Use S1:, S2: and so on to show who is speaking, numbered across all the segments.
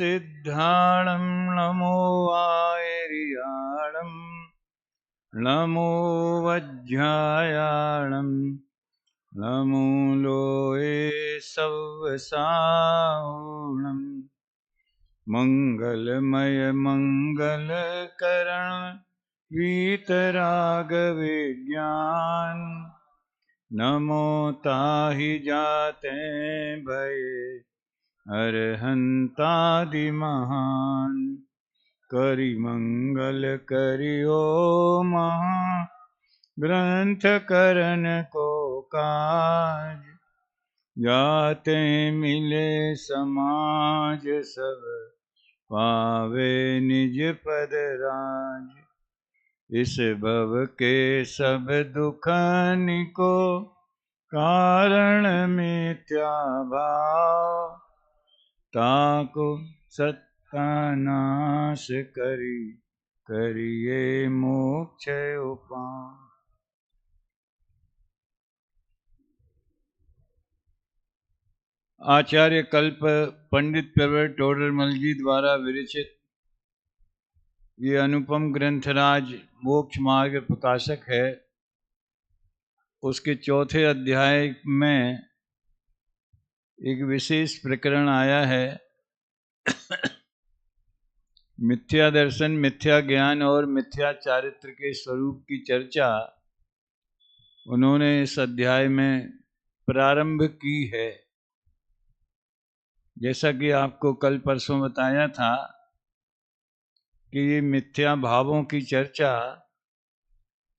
S1: सिद्धाणं नमो आयर्याणं नमो वज्रायाणं नमो लोये सव्वसाहुणं मंगलमय मंगलकरण वीतरागविज्ञान नमो ताहि जाते भये अरहंतादिमहान करि मंगल करियो महा ग्रंथ करन को काज जाते मिले समाज सब पावे निज पद राज। इस भव के सब दुखनि को कारण मिथ्या भाव ताको सत्यानाश करिए मोक्ष उपाय। आचार्य कल्प पंडित प्रवर टोडरमल जी द्वारा विरचित ये अनुपम ग्रंथराज मोक्ष मार्ग प्रकाशक है। उसके चौथे अध्याय में एक विशेष प्रकरण आया है। मिथ्या दर्शन, मिथ्या ज्ञान और मिथ्या चारित्र के स्वरूप की चर्चा उन्होंने इस अध्याय में प्रारंभ की है। जैसा कि आपको कल परसों बताया था कि ये मिथ्या भावों की चर्चा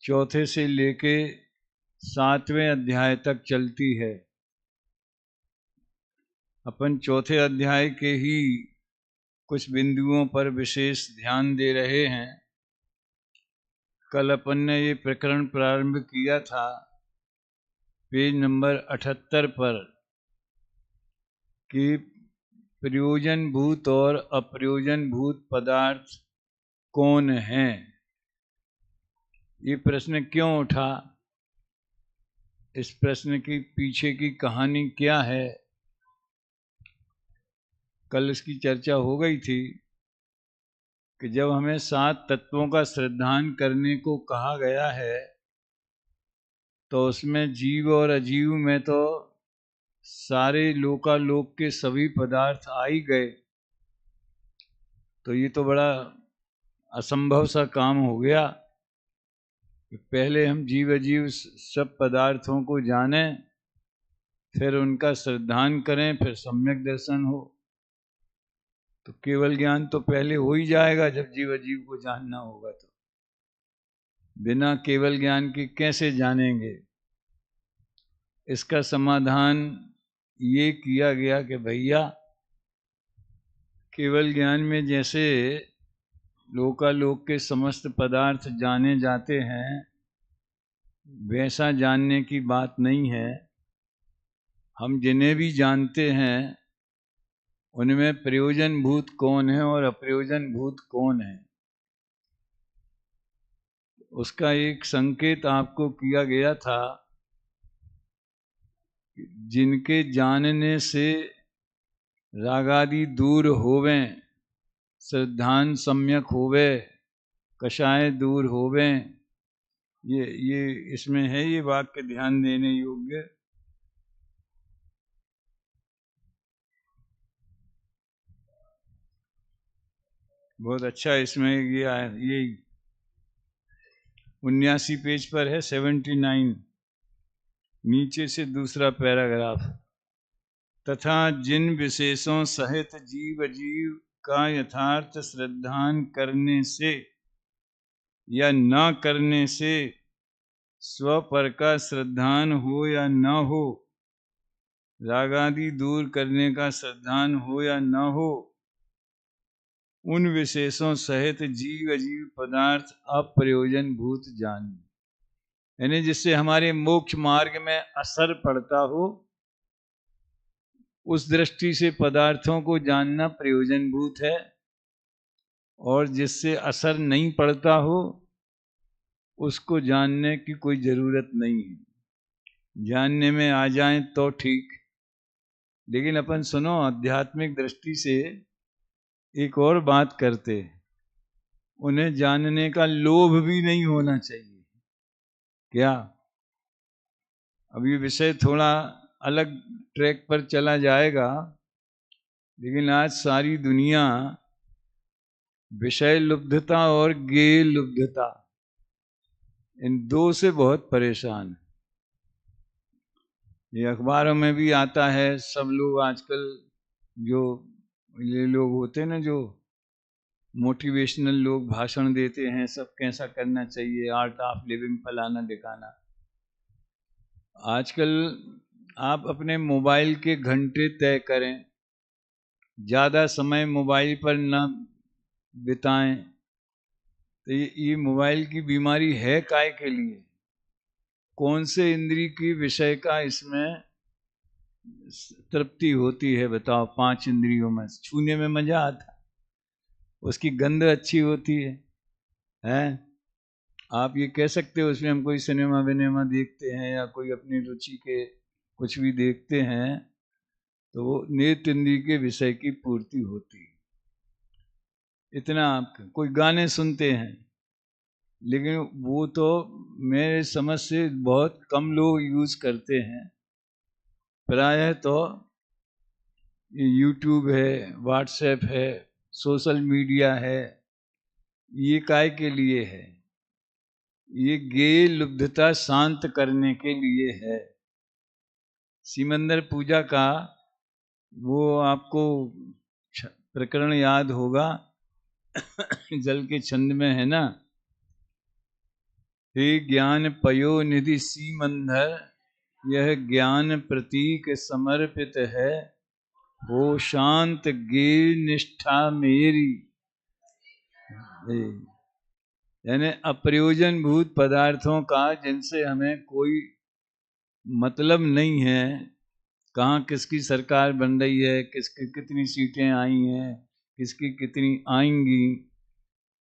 S1: चौथे से लेके 7वें अध्याय तक चलती है। अपन चौथे अध्याय के ही कुछ बिंदुओं पर विशेष ध्यान दे रहे हैं। कल अपन ने ये प्रकरण प्रारंभ किया था पेज नंबर 78 पर कि प्रयोजन भूत और अप्रयोजन भूत पदार्थ कौन हैं। ये प्रश्न क्यों उठा, इस प्रश्न की पीछे की कहानी क्या है, कल इसकी चर्चा हो गई थी कि जब हमें 7 तत्वों का श्रद्धान करने को कहा गया है तो उसमें जीव और अजीव में तो सारे लोकालोक के सभी पदार्थ आ ही गए। तो ये तो बड़ा असंभव सा काम हो गया। पहले हम जीव अजीव सब पदार्थों को जानें, फिर उनका श्रद्धान करें, फिर सम्यक दर्शन हो। तो केवल ज्ञान तो पहले हो ही जाएगा जब जीव अजीव को जानना होगा। तो बिना केवल ज्ञान के कैसे जानेंगे। इसका समाधान ये किया गया कि भैया केवल ज्ञान में जैसे लोकालोक के समस्त पदार्थ जाने जाते हैं वैसा जानने की बात नहीं है। हम जिन्हें भी जानते हैं उनमें प्रयोजन भूत कौन है और अप्रयोजन भूत कौन है, उसका एक संकेत आपको किया गया था। जिनके जानने से रागादि दूर होवें, श्रद्धान सम्यक होवे, कषाय दूर होवें, ये इसमें है ये वाक्य ध्यान देने योग्य। बहुत अच्छा इसमें ये 79 पेज पर है, 79 नीचे से दूसरा पैराग्राफ। तथा जिन विशेषों सहित जीव अजीव का यथार्थ श्रद्धान करने से या न करने से स्वपर का श्रद्धान हो या न हो, रागादि दूर करने का श्रद्धान हो या न हो, उन विशेषों सहित जीव अजीव पदार्थ अप्रयोजन भूत जान, यानी जिससे हमारे मोक्ष मार्ग में असर पड़ता हो उस दृष्टि से पदार्थों को जानना प्रयोजन भूत है, और जिससे असर नहीं पड़ता हो उसको जानने की कोई जरूरत नहीं है। जानने में आ जाएं तो ठीक, लेकिन अपन सुनो आध्यात्मिक दृष्टि से एक और बात करते, उन्हें जानने का लोभ भी नहीं होना चाहिए। क्या? अब ये विषय थोड़ा अलग ट्रैक पर चला जाएगा, लेकिन आज सारी दुनिया विषय लुब्धता और गेय लुब्धता, इन दो से बहुत परेशान है। ये अखबारों में भी आता है, सब लोग आजकल जो ये लोग होते हैं ना, जो मोटिवेशनल लोग भाषण देते हैं, सब कैसा करना चाहिए, आर्ट ऑफ लिविंग, फलाना दिखाना। आजकल आप अपने मोबाइल के घंटे तय करें, ज़्यादा समय मोबाइल पर न बिताएं। तो ये मोबाइल की बीमारी है काय के लिए? कौन से इंद्रिय की विषय का इसमें तृप्ति होती है बताओ? 5 इंद्रियों में छूने में मजा आता, उसकी गंध अच्छी होती है, हैं? आप ये कह सकते हो उसमें हम कोई सिनेमा विनेमा देखते हैं या कोई अपनी रुचि के कुछ भी देखते हैं, तो वो नेत्र इंद्रिय के विषय की पूर्ति होती है। इतना आप कोई गाने सुनते हैं, लेकिन वो तो मेरे समझ से बहुत कम लोग यूज करते हैं। प्रायः तो यूट्यूब है, व्हाट्सएप है, सोशल मीडिया है, ये काय के लिए है? ये गेय लुब्धता शांत करने के लिए है। सिमंदर पूजा का वो आपको प्रकरण याद होगा, जल के छंद में है ना, हे ज्ञान पयो निधि सीमंदर, यह ज्ञान प्रतीक समर्पित है, हो शांत गेय निष्ठा मेरी। यानी अप्रयोजन भूत पदार्थों का जिनसे हमें कोई मतलब नहीं है, कहाँ किसकी सरकार बन रही है, किसकी कितनी सीटें आई हैं, किसकी कितनी आएंगी,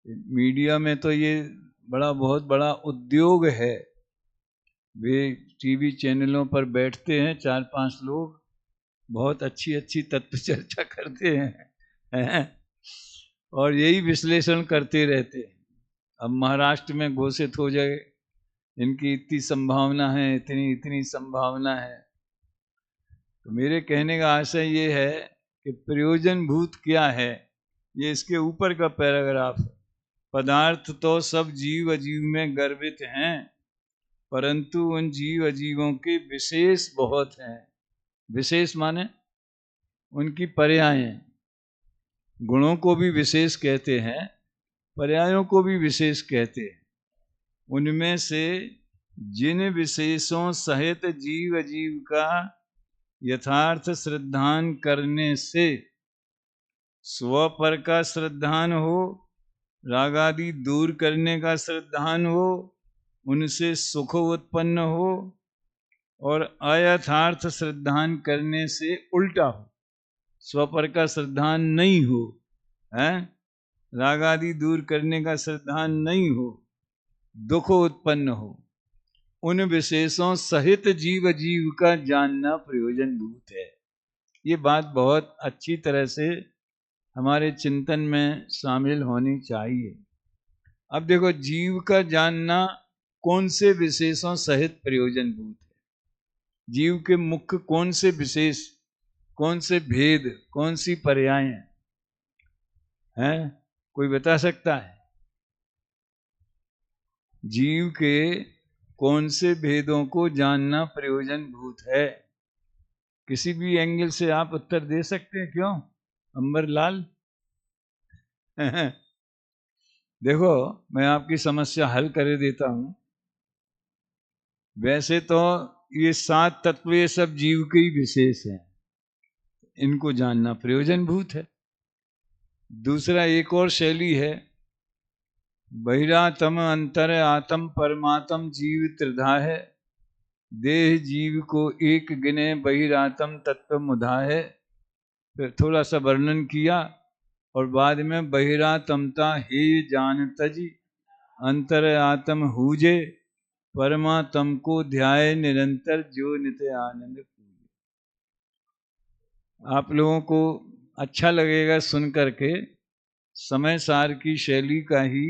S1: मीडिया में तो ये बहुत बड़ा उद्योग है। वे टीवी चैनलों पर बैठते हैं 4-5 लोग, बहुत अच्छी अच्छी तत्व चर्चा करते हैं और यही विश्लेषण करते रहते हैं। अब महाराष्ट्र में घोषित हो जाए, इनकी इतनी संभावना है, इतनी इतनी संभावना है। तो मेरे कहने का आशय ये है कि प्रयोजन भूत क्या है, ये इसके ऊपर का पैराग्राफ है। पदार्थ तो सब जीव अजीव में गर्भित हैं, परंतु उन जीव अजीवों के विशेष बहुत हैं। विशेष माने उनकी पर्यायें। गुणों को भी विशेष कहते हैं, पर्यायों को भी विशेष कहते हैं। उनमें से जिन विशेषों सहित जीव अजीव का यथार्थ श्रद्धान करने से स्वपर का श्रद्धान हो, रागादि दूर करने का श्रद्धान हो, उनसे सुख उत्पन्न हो, और अयथार्थ श्रद्धान करने से उल्टा हो, स्वपर का श्रद्धान नहीं हो, हैं, रागादि दूर करने का श्रद्धान नहीं हो, दुख उत्पन्न हो, उन विशेषों सहित जीव जीव का जानना प्रयोजन भूत है। ये बात बहुत अच्छी तरह से हमारे चिंतन में शामिल होनी चाहिए। अब देखो, जीव का जानना कौन से विशेषों सहित प्रयोजन भूत है? जीव के मुख्य कौन से विशेष, कौन से भेद, कौन सी पर्याय हैं? कोई बता सकता है? जीव के कौन से भेदों को जानना प्रयोजन भूत है? किसी भी एंगल से आप उत्तर दे सकते हैं। क्यों अंबरलाल? देखो, मैं आपकी समस्या हल कर देता हूं। वैसे तो ये 7 तत्व ये सब जीव के ही विशेष हैं, इनको जानना प्रयोजन भूत है। दूसरा एक और शैली है, बहिरातम अंतर आत्म परमात्म जीव त्रिधा है, देह जीव को एक गिने बहिरातम तत्व मुधा है। फिर थोड़ा सा वर्णन किया और बाद में बहिरातमता हे जान तजी, अंतर आत्म हुजे, परमात्म को ध्याय निरंतर जो नित्य आनंद पूजे। आप लोगों को अच्छा लगेगा सुन करके समय सार की शैली का ही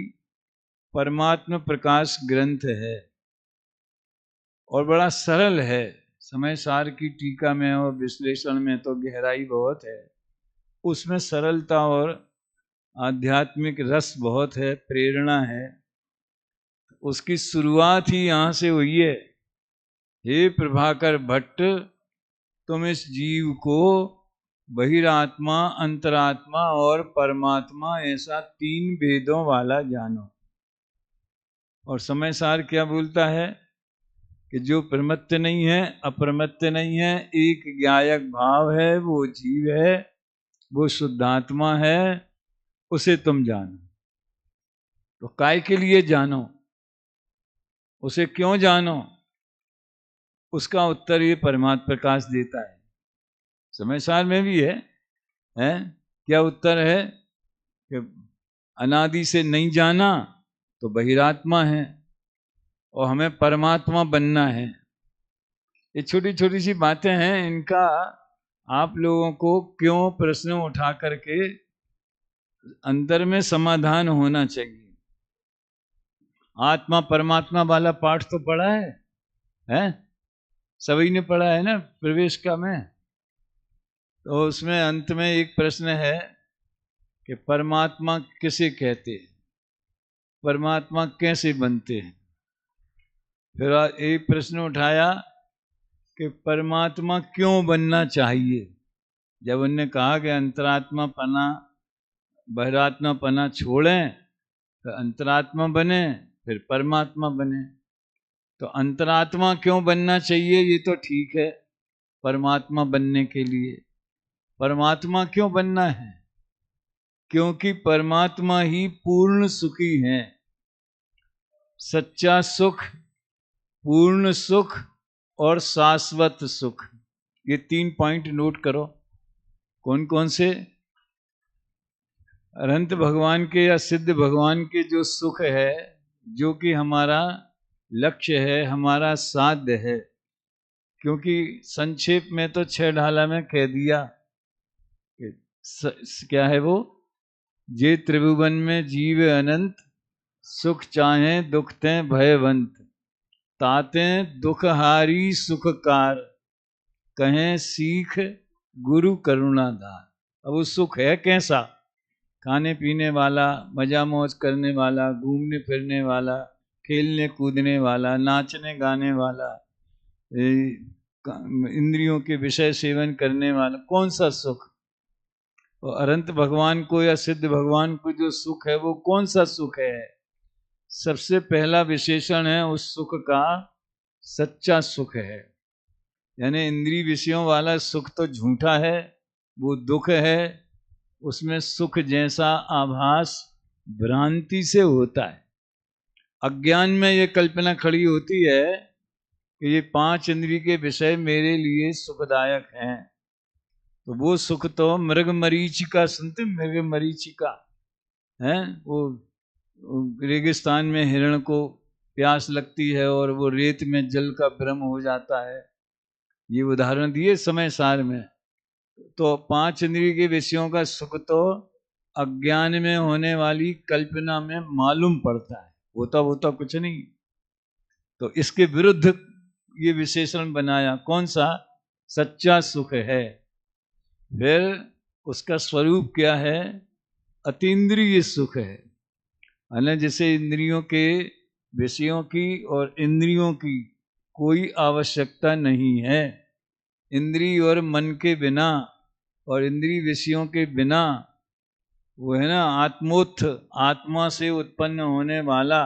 S1: परमात्म प्रकाश ग्रंथ है और बड़ा सरल है। समय सार की टीका में और विश्लेषण में तो गहराई बहुत है, उसमें सरलता और आध्यात्मिक रस बहुत है, प्रेरणा है। उसकी शुरुआत ही यहाँ से हुई है। हे प्रभाकर भट्ट, तुम इस जीव को बहिरात्मा, अंतरात्मा और परमात्मा ऐसा 3 भेदों वाला जानो। और समय सार क्या बोलता है कि जो प्रमत्त नहीं है, अप्रमत्त नहीं है, एक ज्ञायक भाव है, वो जीव है, वो शुद्धात्मा है, उसे तुम जानो। तो काय के लिए जानो, उसे क्यों जानो, उसका उत्तर ये परमात्म प्रकाश देता है। समय सार में भी है, क्या उत्तर है कि अनादि से नहीं जाना तो बहिरात्मा है और हमें परमात्मा बनना है। ये छोटी छोटी सी बातें हैं, इनका आप लोगों को क्यों प्रश्न उठा करके अंदर में समाधान होना चाहिए। आत्मा परमात्मा वाला पाठ तो पढ़ा है? सभी ने पढ़ा है ना प्रवेशिका में। तो उसमें अंत में एक प्रश्न है कि परमात्मा किसे कहते हैं, परमात्मा कैसे बनते हैं। फिर एक प्रश्न उठाया कि परमात्मा क्यों बनना चाहिए। जब उनने कहा कि अंतरात्मा पना बहिरात्मा पना छोड़ें तो अंतरात्मा बने, फिर परमात्मा बने। तो अंतरात्मा क्यों बनना चाहिए, ये तो ठीक है परमात्मा बनने के लिए। परमात्मा क्यों बनना है, क्योंकि परमात्मा ही पूर्ण सुखी है। सच्चा सुख, पूर्ण सुख और शाश्वत सुख, ये 3 पॉइंट नोट करो। कौन कौन से? अनंत भगवान के या सिद्ध भगवान के जो सुख है, जो कि हमारा लक्ष्य है, हमारा साध्य है। क्योंकि संक्षेप में तो 6 ढाला में कह दिया कि क्या है वो, जे त्रिभुवन में जीव अनंत, सुख चाहे दुख ते भयवंत, ताते दुखहारी सुखकार, कहें सीख गुरु करुणाधार। अब वो सुख है कैसा? खाने पीने वाला, मजा मौज करने वाला, घूमने फिरने वाला, खेलने कूदने वाला, नाचने गाने वाला, इंद्रियों के विषय सेवन करने वाला, कौन सा सुख? और अनंत भगवान को या सिद्ध भगवान को जो सुख है वो कौन सा सुख है? सबसे पहला विशेषण है उस सुख का, सच्चा सुख है। यानी इंद्रिय विषयों वाला सुख तो झूठा है, वो दुख है। उसमें सुख जैसा आभास भ्रांति से होता है। अज्ञान में ये कल्पना खड़ी होती है कि ये 5 इंद्रिय के विषय मेरे लिए सुखदायक हैं। तो वो सुख तो मृग मरीचिका, सुनते मृग मरीचिका है? वो रेगिस्तान में हिरण को प्यास लगती है और वो रेत में जल का भ्रम हो जाता है। ये उदाहरण दिए समय सार में। तो 5 इंद्रिय के विषयों का सुख तो अज्ञान में होने वाली कल्पना में मालूम पड़ता है, होता कुछ नहीं। तो इसके विरुद्ध ये विशेषण बनाया, कौन सा? सच्चा सुख है। फिर उसका स्वरूप क्या है? अतीन्द्रिय सुख है। यानी जैसे इंद्रियों के विषयों की और इंद्रियों की कोई आवश्यकता नहीं है। इंद्रिय और मन के बिना और इंद्रिय विषयों के बिना, वो है ना आत्मोत्थ, आत्मा से उत्पन्न होने वाला,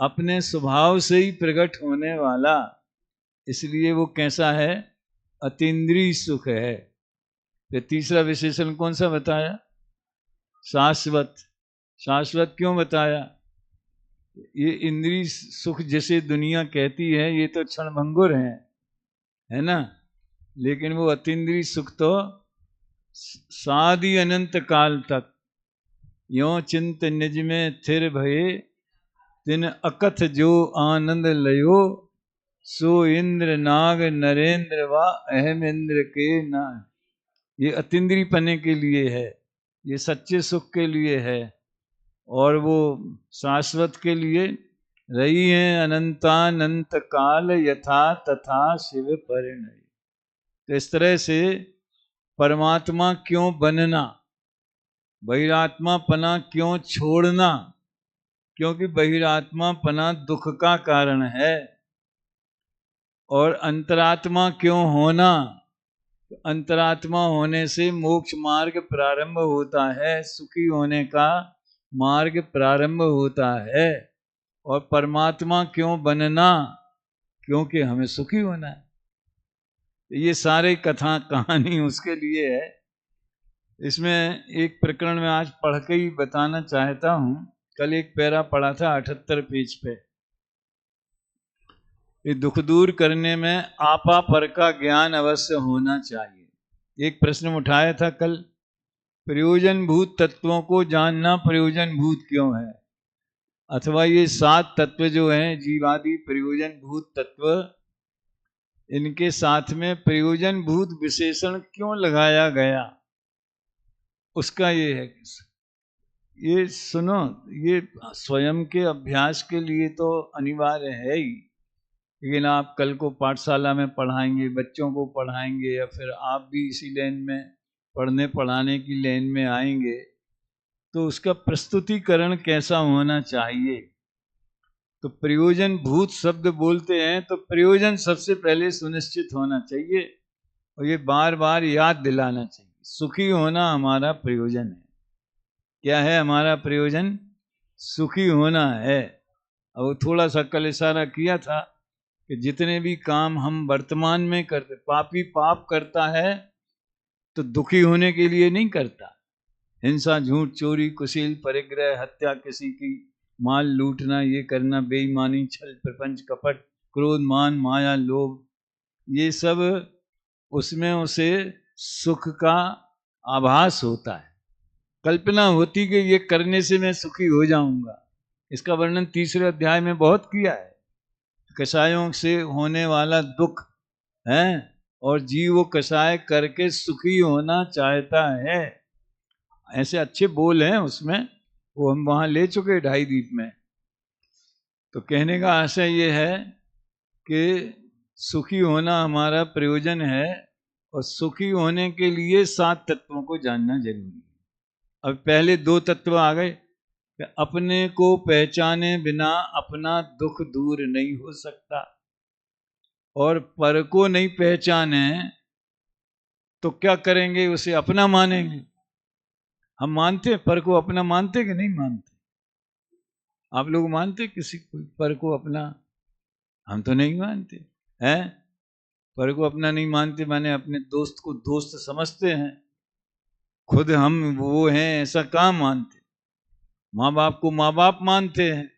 S1: अपने स्वभाव से ही प्रकट होने वाला, इसलिए वो कैसा है? अतीन्द्रिय सुख है। फिर तीसरा विशेषण कौन सा बताया? शाश्वत। शाश्वत क्यों बताया? ये इंद्रिय सुख जैसे दुनिया कहती है ये तो क्षणभंगुर है ना, लेकिन वो अतीन्द्रिय सुख तो सादि अनंत काल तक यो चिंत निज में थिर भये, तिन अकथ जो आनंद लयो, सो इंद्र नाग नरेंद्र वा अहम इंद्र के ना। ये अतीन्द्रिय पने के लिए है। ये सच्चे सुख के लिए है और वो शाश्वत के लिए रही है अनंतानंत काल यथा तथा शिव परिणय। तो इस तरह से परमात्मा क्यों बनना, बहिरात्मा पना क्यों छोड़ना, क्योंकि बहिरात्मा पना दुख का कारण है। और अंतरात्मा क्यों होना, अंतरात्मा होने से मोक्ष मार्ग प्रारंभ होता है, सुखी होने का मार्ग प्रारंभ होता है। और परमात्मा क्यों बनना, क्योंकि हमें सुखी होना है। ये सारे कथा कहानी उसके लिए है। इसमें एक प्रकरण में आज पढ़ के ही बताना चाहता हूं। कल एक पैरा पढ़ा था 78 पेज पे। ये दुख दूर करने में आपा पर का ज्ञान अवश्य होना चाहिए। एक प्रश्न उठाया था कल, प्रयोजन भूत तत्वों को जानना प्रयोजन भूत क्यों है, अथवा ये 7 तत्व जो हैं जीवादि प्रयोजन भूत तत्व, इनके साथ में प्रयोजन भूत विशेषण क्यों लगाया गया, उसका ये है। ये सुनो, ये स्वयं के अभ्यास के लिए तो अनिवार्य है ही, लेकिन आप कल को पाठशाला में पढ़ाएंगे, बच्चों को पढ़ाएंगे, या फिर आप भी इसी लाइन में पढ़ने पढ़ाने की लाइन में आएंगे, तो उसका प्रस्तुतिकरण कैसा होना चाहिए। तो प्रयोजन भूत शब्द बोलते हैं तो प्रयोजन सबसे पहले सुनिश्चित होना चाहिए, और ये बार बार याद दिलाना चाहिए। सुखी होना हमारा प्रयोजन है। क्या है हमारा प्रयोजन? सुखी होना है। अब थोड़ा सा कल इशारा किया था कि जितने भी काम हम वर्तमान में करते, पापी पाप करता है तो दुखी होने के लिए नहीं करता। हिंसा, झूठ, चोरी, कुशील, परिग्रह, हत्या, किसी की माल लूटना, ये करना, बेईमानी, छल, प्रपंच, कपट, क्रोध, मान, माया, लोभ, ये सब उसमें उसे सुख का आभास होता है। कल्पना होती कि ये करने से मैं सुखी हो जाऊंगा। इसका वर्णन 3 अध्याय में बहुत किया है। कषायों से होने वाला दुख है और जीव वो कषाय करके सुखी होना चाहता है। ऐसे अच्छे बोल हैं उसमें, वो हम वहां ले चुके 2.5 दीप में। तो कहने का आशय ये है कि सुखी होना हमारा प्रयोजन है, और सुखी होने के लिए 7 तत्वों को जानना जरूरी है। अब पहले 2 तत्व आ गए कि अपने को पहचाने बिना अपना दुख दूर नहीं हो सकता, और पर को नहीं पहचाने तो क्या करेंगे, उसे अपना मानेंगे। हम मानते पर को अपना, मानते कि नहीं मानते? आप लोग मानते किसी को पर को अपना? हम तो नहीं मानते हैं। पर को अपना नहीं मानते माने अपने दोस्त को दोस्त समझते हैं। खुद हम वो हैं ऐसा कहाँ मानते। माँ बाप को माँ बाप मानते हैं।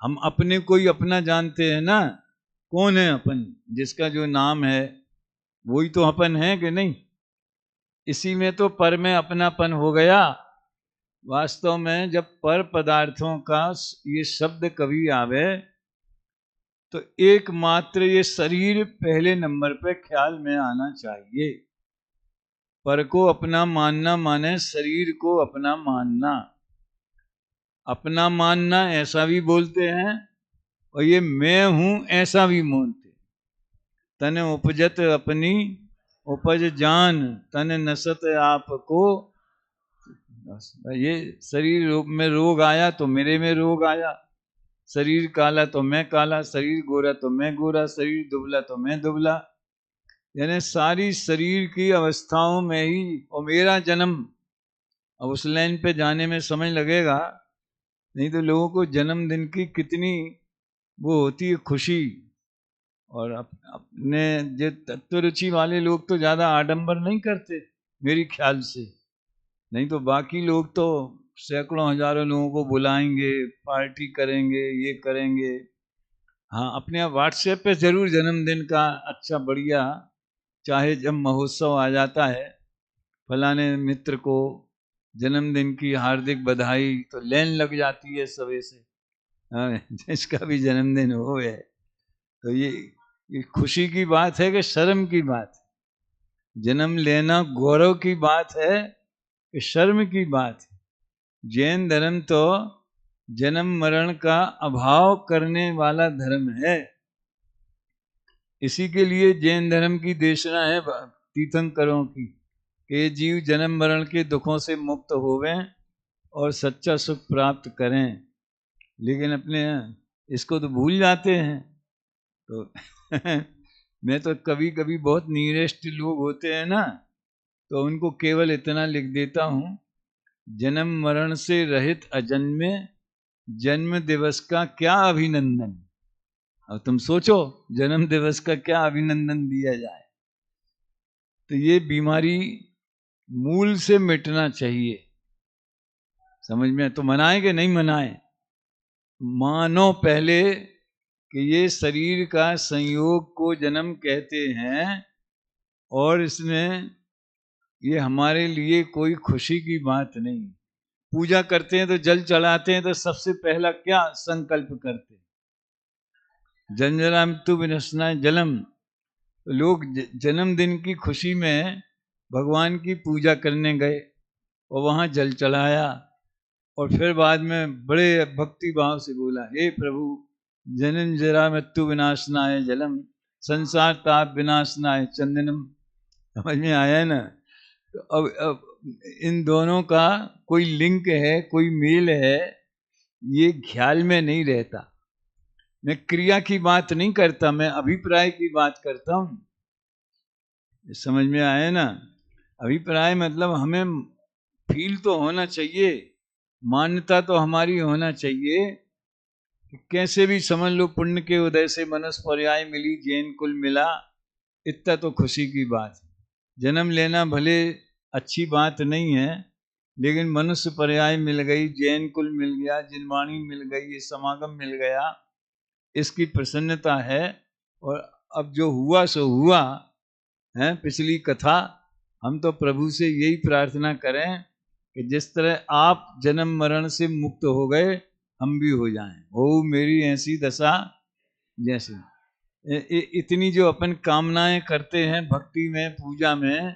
S1: हम अपने को ही अपना जानते हैं ना। कौन है अपन? जिसका जो नाम है वही तो अपन है कि नहीं? इसी में तो पर में अपनापन हो गया। वास्तव में जब पर पदार्थों का ये शब्द कभी आवे तो एकमात्र ये शरीर पहले नंबर पे ख्याल में आना चाहिए। पर को अपना मानना माने शरीर को अपना मानना। अपना मानना ऐसा भी बोलते हैं, और ये मैं हूं ऐसा भी बोलते। तन उपजत अपनी उपज जान, तन नसत आपको। ये शरीर में रोग आया तो मेरे में रोग आया, शरीर काला तो मैं काला, शरीर गोरा तो मैं गोरा, शरीर दुबला तो मैं दुबला। यानी सारी शरीर की अवस्थाओं में ही, और मेरा जन्म। अब उस लाइन पे जाने में समय लगेगा, नहीं तो लोगों को जन्मदिन की कितनी वो होती है खुशी। और अपने जो तत्व रुचि वाले लोग तो ज्यादा आडंबर नहीं करते मेरी ख्याल से। नहीं तो बाकी लोग तो सैकड़ों हजारों लोगों को बुलाएंगे, पार्टी करेंगे, ये करेंगे। हाँ, अपने व्हाट्सएप पे जरूर जन्मदिन का अच्छा बढ़िया, चाहे जब महोत्सव आ जाता है, फलाने मित्र को जन्मदिन की हार्दिक बधाई, तो लाइन लग जाती है सवे से। हाँ, जिसका भी जन्मदिन हो है। तो ये खुशी की बात है कि शर्म की बात है? जन्म लेना गौरव की बात है कि शर्म की बात है। जैन धर्म तो जन्म मरण का अभाव करने वाला धर्म है। इसी के लिए जैन धर्म की देशना है तीर्थंकरों की कि जीव जन्म मरण के दुखों से मुक्त होवें और सच्चा सुख प्राप्त करें। लेकिन अपने इसको तो भूल जाते हैं। तो मैं तो कभी कभी बहुत नीरेस्ट लोग होते हैं ना, तो उनको केवल इतना लिख देता हूँ, जन्म मरण से रहित अजन्मे जन्म दिवस का क्या अभिनंदन। अब तुम सोचो जन्म दिवस का क्या अभिनंदन दिया जाए। तो ये बीमारी मूल से मिटना चाहिए। समझ में? तो मनाएं कि नहीं मनाएं? मानो पहले कि ये शरीर का संयोग को जन्म कहते हैं और इसमें ये हमारे लिए कोई खुशी की बात नहीं। पूजा करते हैं तो जल चढ़ाते हैं तो सबसे पहला क्या संकल्प करते हैं? जंजरा मृत्यु विनशनाय जलम। लोग जन्मदिन की खुशी में भगवान की पूजा करने गए और वहाँ जल चढ़ाया और फिर बाद में बड़े भक्ति भाव से बोला, हे प्रभु जन्म जरा मृत्यु विनाशनाय जलम संसार ताप विनाशनाय चंदनम। समझ में आया है ना? तो अब इन दोनों का कोई लिंक है, कोई मेल है, ये ख्याल में नहीं रहता। मैं क्रिया की बात नहीं करता, मैं अभिप्राय की बात करता हूँ। समझ में आया ना? अभिप्राय मतलब हमें फील तो होना चाहिए, मान्यता तो हमारी होना चाहिए कि कैसे भी समझ लो पुण्य के उदय से मनुष्य पर्याय मिली, जैन कुल मिला, इतना तो खुशी की बात है। जन्म लेना भले अच्छी बात नहीं है, लेकिन मनुष्य पर्याय मिल गई, जैन कुल मिल गया, जिनवाणी मिल गई, ये समागम मिल गया, इसकी प्रसन्नता है। और अब जो हुआ सो हुआ है। पिछली कथा, हम तो प्रभु से यही प्रार्थना करें कि जिस तरह आप जन्म मरण से मुक्त हो गए, हम भी हो जाएं। हो मेरी ऐसी दशा जैसी। इतनी जो अपन कामनाएं करते हैं भक्ति में, पूजा में,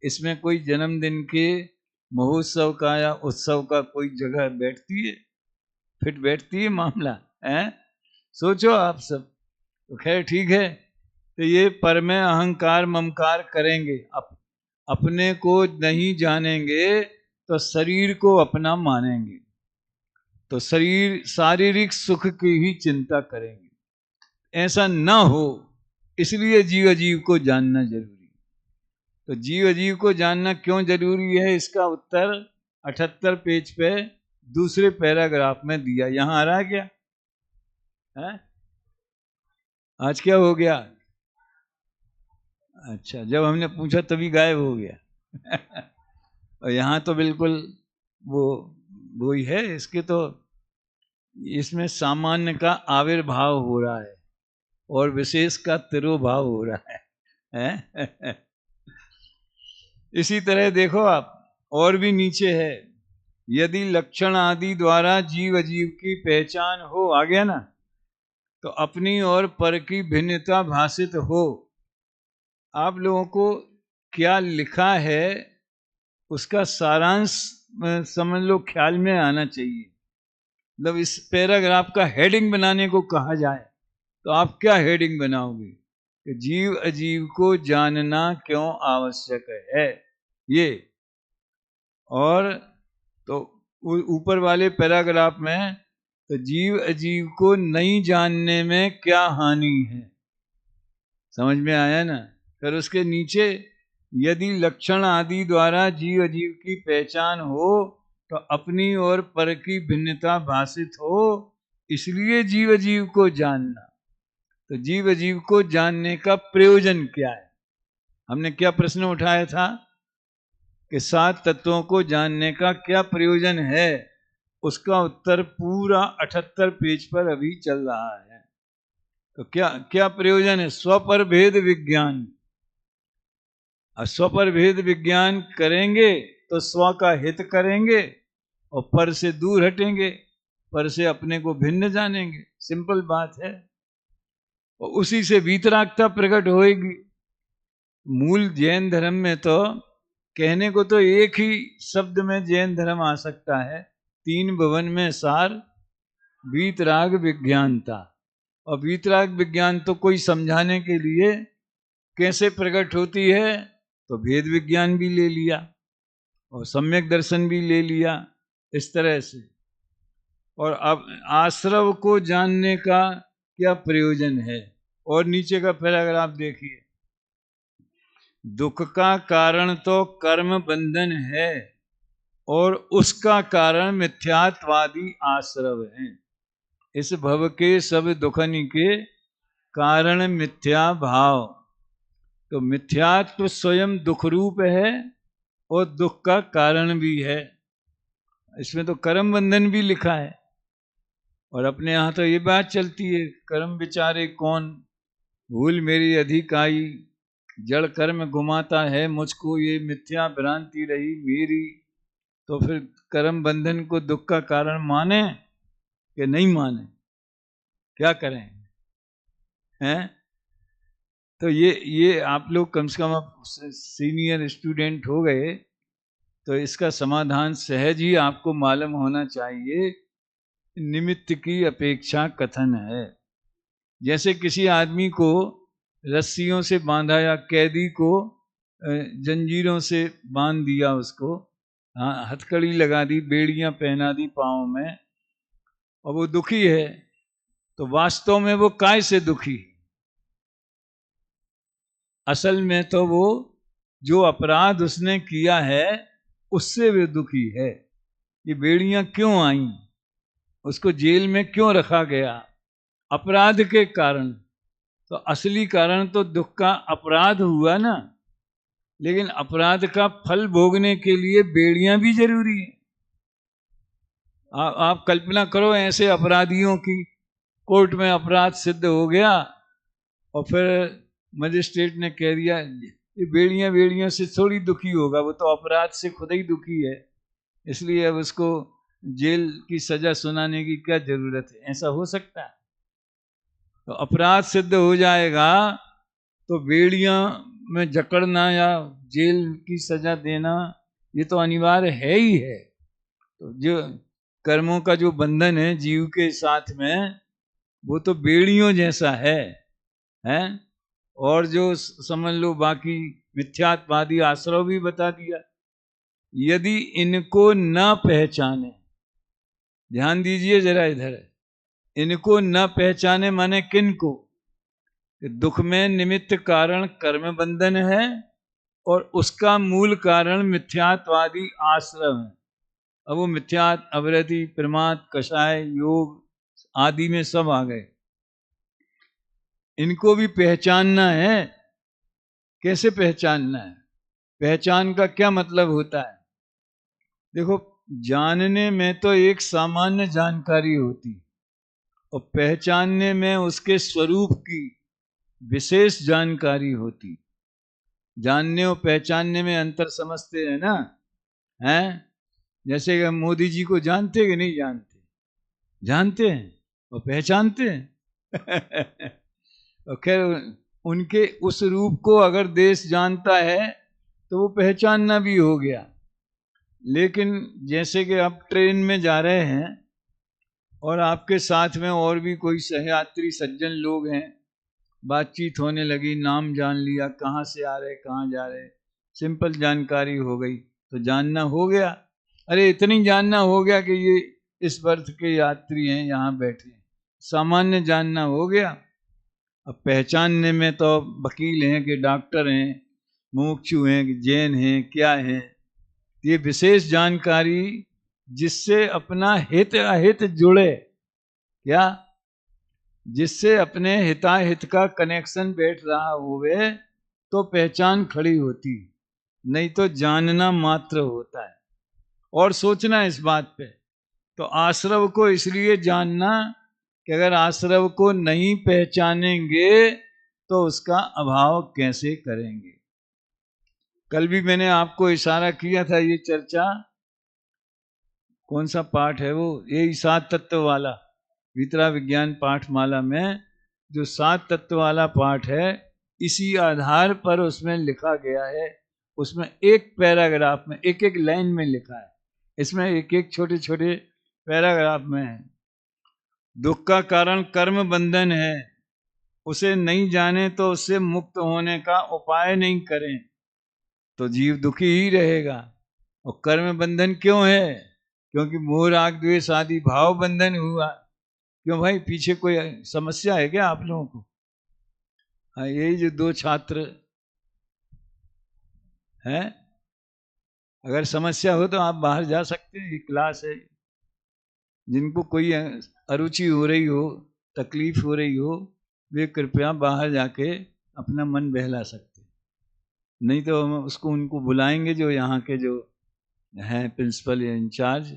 S1: इसमें कोई जन्मदिन के महोत्सव का या उत्सव का कोई जगह बैठती है? फिट बैठती है मामला है? सोचो आप सब। तो खैर ठीक है। तो ये पर में अहंकार ममकार करेंगे, अपने को नहीं जानेंगे तो शरीर को अपना मानेंगे, तो शरीर शारीरिक सुख की ही चिंता करेंगे। ऐसा ना हो, इसलिए जीव अजीव को जानना जरूरी। तो जीव अजीव को जानना क्यों जरूरी है, इसका उत्तर 78 पेज पे दूसरे पैराग्राफ में दिया। यहां आ रहा है क्या? है? आज क्या हो गया? अच्छा, जब हमने पूछा तभी गायब हो गया। और यहाँ तो बिल्कुल वो ही है। इसके तो इसमें सामान्य का आविर्भाव हो रहा है और विशेष का तिरोभाव हो रहा है? इसी तरह देखो आप, और भी नीचे है, यदि लक्षण आदि द्वारा जीव अजीव की पहचान हो, आ गया ना, तो अपनी और पर की भिन्नता भाषित हो। आप लोगों को क्या लिखा है उसका सारांश समझ लो, ख्याल में आना चाहिए। मतलब इस पैराग्राफ का हेडिंग बनाने को कहा जाए तो आप क्या हेडिंग बनाओगे कि जीव अजीव को जानना क्यों आवश्यक है, ये। और तो ऊपर वाले पैराग्राफ में तो जीव अजीव को नहीं जानने में क्या हानि है, समझ में आया ना? फिर उसके नीचे, यदि लक्षण आदि द्वारा जीव अजीव की पहचान हो तो अपनी और पर की भिन्नता भाषित हो, इसलिए जीव अजीव को जानना। तो जीव अजीव को जानने का प्रयोजन क्या है? हमने क्या प्रश्न उठाया था कि 7 तत्वों को जानने का क्या प्रयोजन है? उसका उत्तर पूरा 78 पेज पर अभी चल रहा है। तो क्या क्या प्रयोजन है? स्वपर भेद विज्ञान। और स्वपर भेद विज्ञान करेंगे तो स्व का हित करेंगे और पर से दूर हटेंगे, पर से अपने को भिन्न जानेंगे। सिंपल बात है। और उसी से वीतरागता प्रकट होएगी। मूल जैन धर्म में तो कहने को तो एक ही शब्द में जैन धर्म आ सकता है, 3 भुवन में सार वीतराग विज्ञानता। और वीतराग विज्ञान तो कोई समझाने के लिए कैसे प्रकट होती है, तो भेद विज्ञान भी ले लिया और सम्यक दर्शन भी ले लिया, इस तरह से। और अब आश्रव को जानने का क्या प्रयोजन है? और नीचे का पैराग्राफ देखिए, दुख का कारण तो कर्म बंधन है और उसका कारण मिथ्यात्वादी आश्रव है। इस भव के सब दुखनि के कारण मिथ्या भाव। तो मिथ्यात्व स्वयं दुख रूप है और दुख का कारण भी है। इसमें तो कर्म बंधन भी लिखा है। और अपने यहाँ तो ये बात चलती है, कर्म विचारे कौन, भूल मेरी अधिक आई, जड़ कर्म घुमाता है मुझको, ये मिथ्या भ्रांति रही मेरी। तो फिर कर्म बंधन को दुख का कारण माने कि नहीं माने, क्या करें? हैं? तो ये आप लोग कम से कम सीनियर स्टूडेंट हो गए, तो इसका समाधान सहज ही आपको मालूम होना चाहिए। निमित्त की अपेक्षा कथन है। जैसे किसी आदमी को रस्सियों से बांधा या कैदी को जंजीरों से बांध दिया, उसको हथकड़ी लगा दी, बेड़ियां पहना दी पाँव में, और वो दुखी है, तो वास्तव में वो काय से दुखी? असल में तो वो जो अपराध उसने किया है उससे वो दुखी है। ये बेड़ियां क्यों आई, उसको जेल में क्यों रखा गया? अपराध के कारण। तो असली कारण तो दुख का अपराध हुआ ना। लेकिन अपराध का फल भोगने के लिए बेड़ियां भी जरूरी है। आप कल्पना करो ऐसे अपराधियों की, कोर्ट में अपराध सिद्ध हो गया और फिर मजिस्ट्रेट ने कह दिया ये बेड़ियां से थोड़ी दुखी होगा, वो तो अपराध से खुद ही दुखी है, इसलिए अब उसको जेल की सजा सुनाने की क्या जरूरत है? ऐसा हो सकता है? तो अपराध सिद्ध हो जाएगा तो बेड़ियां में जकड़ना या जेल की सजा देना ये तो अनिवार्य है ही है। तो जो कर्मों का जो बंधन है जीव के साथ में, वो तो बेड़ियों जैसा है, हैं? और जो समझ लो बाकी मिथ्यात्वादी आश्रव भी बता दिया, यदि इनको न पहचाने, ध्यान दीजिए जरा इधर, इनको न पहचाने माने किन को? दुख में निमित्त कारण कर्म बंधन है और उसका मूल कारण मिथ्यात्वादी आश्रम है। अब वो मिथ्यात, अवृति, प्रमाद, कषाय, योग आदि में सब आ गए। इनको भी पहचानना है। कैसे पहचानना है? पहचान का क्या मतलब होता है? देखो, जानने में तो एक सामान्य जानकारी होती और पहचानने में उसके स्वरूप की विशेष जानकारी होती। जानने और पहचानने में अंतर समझते हैं ना? हैं? जैसे कि हम मोदी जी को जानते कि नहीं जानते? जानते हैं और पहचानते हैं। और खैर उनके उस रूप को अगर देश जानता है तो वो पहचानना भी हो गया। लेकिन जैसे कि आप ट्रेन में जा रहे हैं और आपके साथ में और भी कोई सहयात्री सज्जन लोग हैं, बातचीत होने लगी, नाम जान लिया, कहाँ से आ रहे, कहाँ जा रहे, सिंपल जानकारी हो गई, तो जानना हो गया। अरे इतनी जानना हो गया कि ये इस वर्ष के यात्री हैं, यहाँ बैठे हैं, सामान्य जानना हो गया। अब पहचानने में तो वकील हैं कि डॉक्टर हैं, मुमुक्षु हैं कि जैन हैं, क्या हैं, ये विशेष जानकारी जिससे अपना हित अहित जुड़े, क्या जिससे अपने हिताहित का कनेक्शन बैठ रहा हुए तो पहचान खड़ी होती, नहीं तो जानना मात्र होता है और सोचना इस बात पे। तो आश्रव को इसलिए जानना कि अगर आश्रव को नहीं पहचानेंगे तो उसका अभाव कैसे करेंगे। कल भी मैंने आपको इशारा किया था, ये चर्चा कौन सा पाठ है वो, यही 7 तत्व वाला वितरा विज्ञान पाठमाला में जो 7 तत्व वाला पाठ है, इसी आधार पर उसमें लिखा गया है उसमें एक पैराग्राफ में एक एक लाइन में लिखा है, इसमें एक एक छोटे छोटे पैराग्राफ में है। दुख का कारण कर्म बंधन है, उसे नहीं जाने तो उससे मुक्त होने का उपाय नहीं करें तो जीव दुखी ही रहेगा। और कर्म बंधन क्यों है? क्योंकि मोह राग द्वेष आदि भाव बंधन हुआ। क्यों भाई, पीछे कोई समस्या है क्या आप लोगों को? हाँ, यही जो दो छात्र हैं, अगर समस्या हो तो आप बाहर जा सकते हैं, ये क्लास है। जिनको कोई अरुचि हो रही हो, तकलीफ हो रही हो, वे कृपया बाहर जाके अपना मन बहला सकते। नहीं तो हम उसको उनको बुलाएंगे जो यहाँ के जो हैं प्रिंसिपल या इंचार्ज,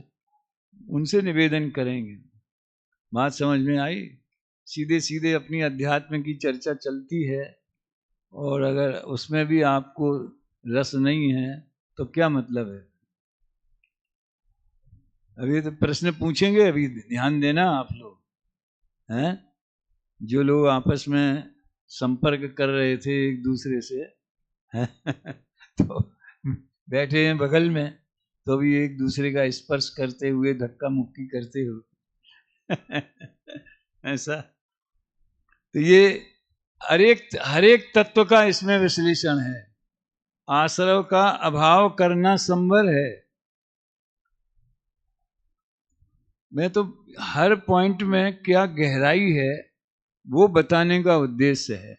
S1: उनसे निवेदन करेंगे। बात समझ में आई? सीधे सीधे अपनी अध्यात्म की चर्चा चलती है, और अगर उसमें भी आपको रस नहीं है तो क्या मतलब है? अभी तो प्रश्न पूछेंगे, अभी ध्यान देना आप लोग हैं। जो लोग आपस में संपर्क कर रहे थे एक दूसरे से तो बैठे हैं बगल में, तो भी एक दूसरे का स्पर्श करते हुए धक्का मुक्की करते हो ऐसा। तो ये हर एक तत्व का इसमें विश्लेषण है। आश्रव का अभाव करना संवर है। मैं तो हर पॉइंट में क्या गहराई है वो बताने का उद्देश्य है।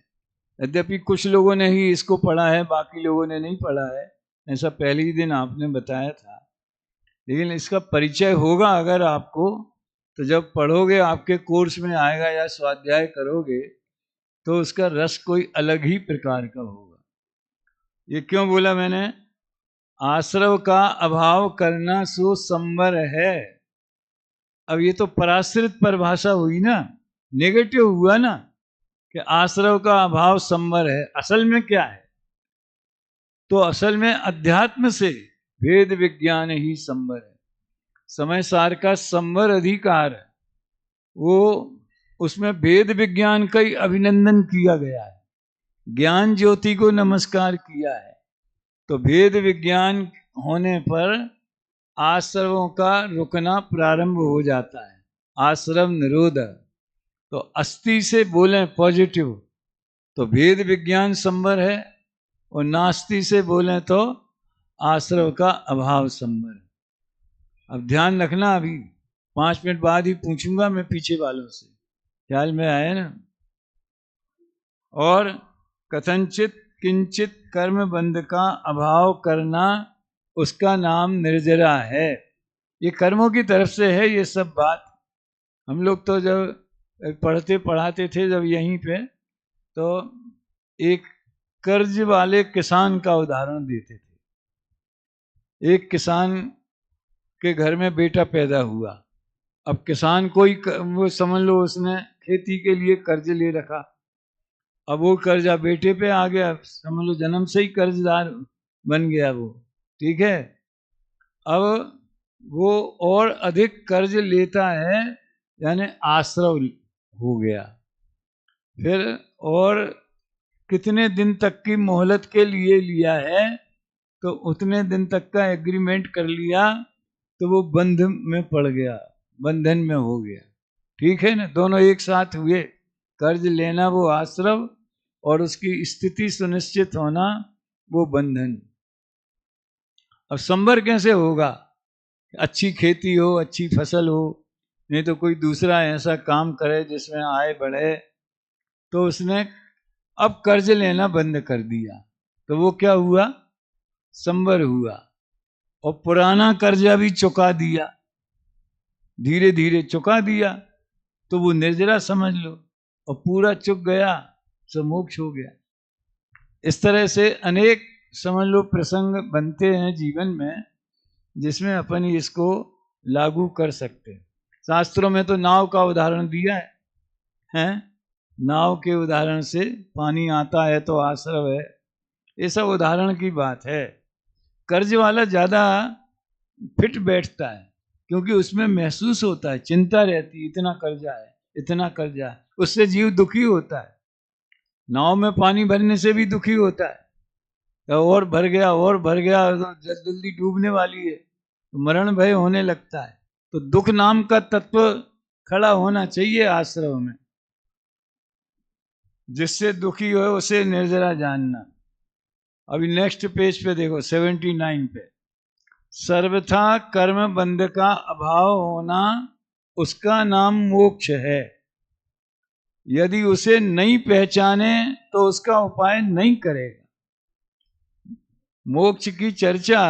S1: यद्यपि कुछ लोगों ने ही इसको पढ़ा है, बाकी लोगों ने नहीं पढ़ा है, ऐसा पहले ही दिन आपने बताया था। लेकिन इसका परिचय होगा अगर आपको, तो जब पढ़ोगे आपके कोर्स में आएगा या स्वाध्याय करोगे तो उसका रस कोई अलग ही प्रकार का होगा। ये क्यों बोला मैंने? आश्रव का अभाव करना सो संवर है। अब ये तो पराश्रित परिभाषा हुई ना, नेगेटिव हुआ ना, कि आश्रव का अभाव संवर है। असल में क्या है? तो असल में अध्यात्म से भेद विज्ञान ही संवर है। समय सार का संवर अधिकार है, वो उसमें भेद विज्ञान का ही अभिनंदन किया गया है, ज्ञान ज्योति को नमस्कार किया है। तो भेद विज्ञान होने पर आश्रवों का रुकना प्रारंभ हो जाता है, आश्रम निरोध। तो अस्थि से बोलें पॉजिटिव तो भेद विज्ञान संवर है, और नास्ति से बोलें तो आश्रव का अभाव संवर है। अब ध्यान रखना, अभी 5 मिनट बाद ही पूछूंगा मैं पीछे वालों से, ख्याल में आया ना? और कथनचित किंचित कर्म बंध का अभाव करना, उसका नाम निर्जरा है। ये कर्मों की तरफ से है ये सब बात। हम लोग तो जब पढ़ते पढ़ाते थे जब यहीं पे, तो एक कर्ज वाले किसान का उदाहरण देते थे। एक किसान के घर में बेटा पैदा हुआ। अब किसान कोई वो समझ लो उसने खेती के लिए कर्ज ले रखा। अब वो कर्जा बेटे पे आ गया, समझ लो जन्म से ही कर्जदार बन गया वो, ठीक है। अब वो और अधिक कर्ज लेता है, यानी आश्रव हो गया। फिर और कितने दिन तक की मोहलत के लिए लिया है, तो उतने दिन तक का एग्रीमेंट कर लिया, तो वो बंध में पड़ गया, बंधन में हो गया, ठीक है ना। दोनों एक साथ हुए, कर्ज लेना वो आश्रव और उसकी स्थिति सुनिश्चित होना वो बंधन। अब संवर कैसे होगा? अच्छी खेती हो, अच्छी फसल हो, नहीं तो कोई दूसरा ऐसा काम करे जिसमें आय बढ़े, तो उसने अब कर्ज लेना बंद कर दिया, तो वो क्या हुआ? संवर हुआ। और पुराना कर्जा भी चुका दिया, धीरे धीरे चुका दिया, तो वो निर्जरा समझ लो। और पूरा चुक गया तो मोक्ष हो गया। इस तरह से अनेक समझ लो प्रसंग बनते हैं जीवन में, जिसमें अपन इसको लागू कर सकते हैं। शास्त्रों में तो नाव का उदाहरण दिया है, नाव के उदाहरण से पानी आता है तो आश्रव है, ये सब उदाहरण की बात है। कर्ज वाला ज्यादा फिट बैठता है, क्योंकि उसमें महसूस होता है, चिंता रहती, इतना कर्जा है, इतना कर्जा है, उससे जीव दुखी होता है। नाव में पानी भरने से भी दुखी होता है, और भर गया और भर गया, तो जल्दी डूबने वाली है, तो मरण भय होने लगता है। तो दुख नाम का तत्व खड़ा होना चाहिए आश्रम में। जिससे दुखी हो उसे निर्जरा जानना। अभी नेक्स्ट पेज पे देखो 79 पे, सर्वथा कर्म बंध का अभाव होना उसका नाम मोक्ष है। यदि उसे नहीं पहचाने तो उसका उपाय नहीं करेगा। मोक्ष की चर्चा,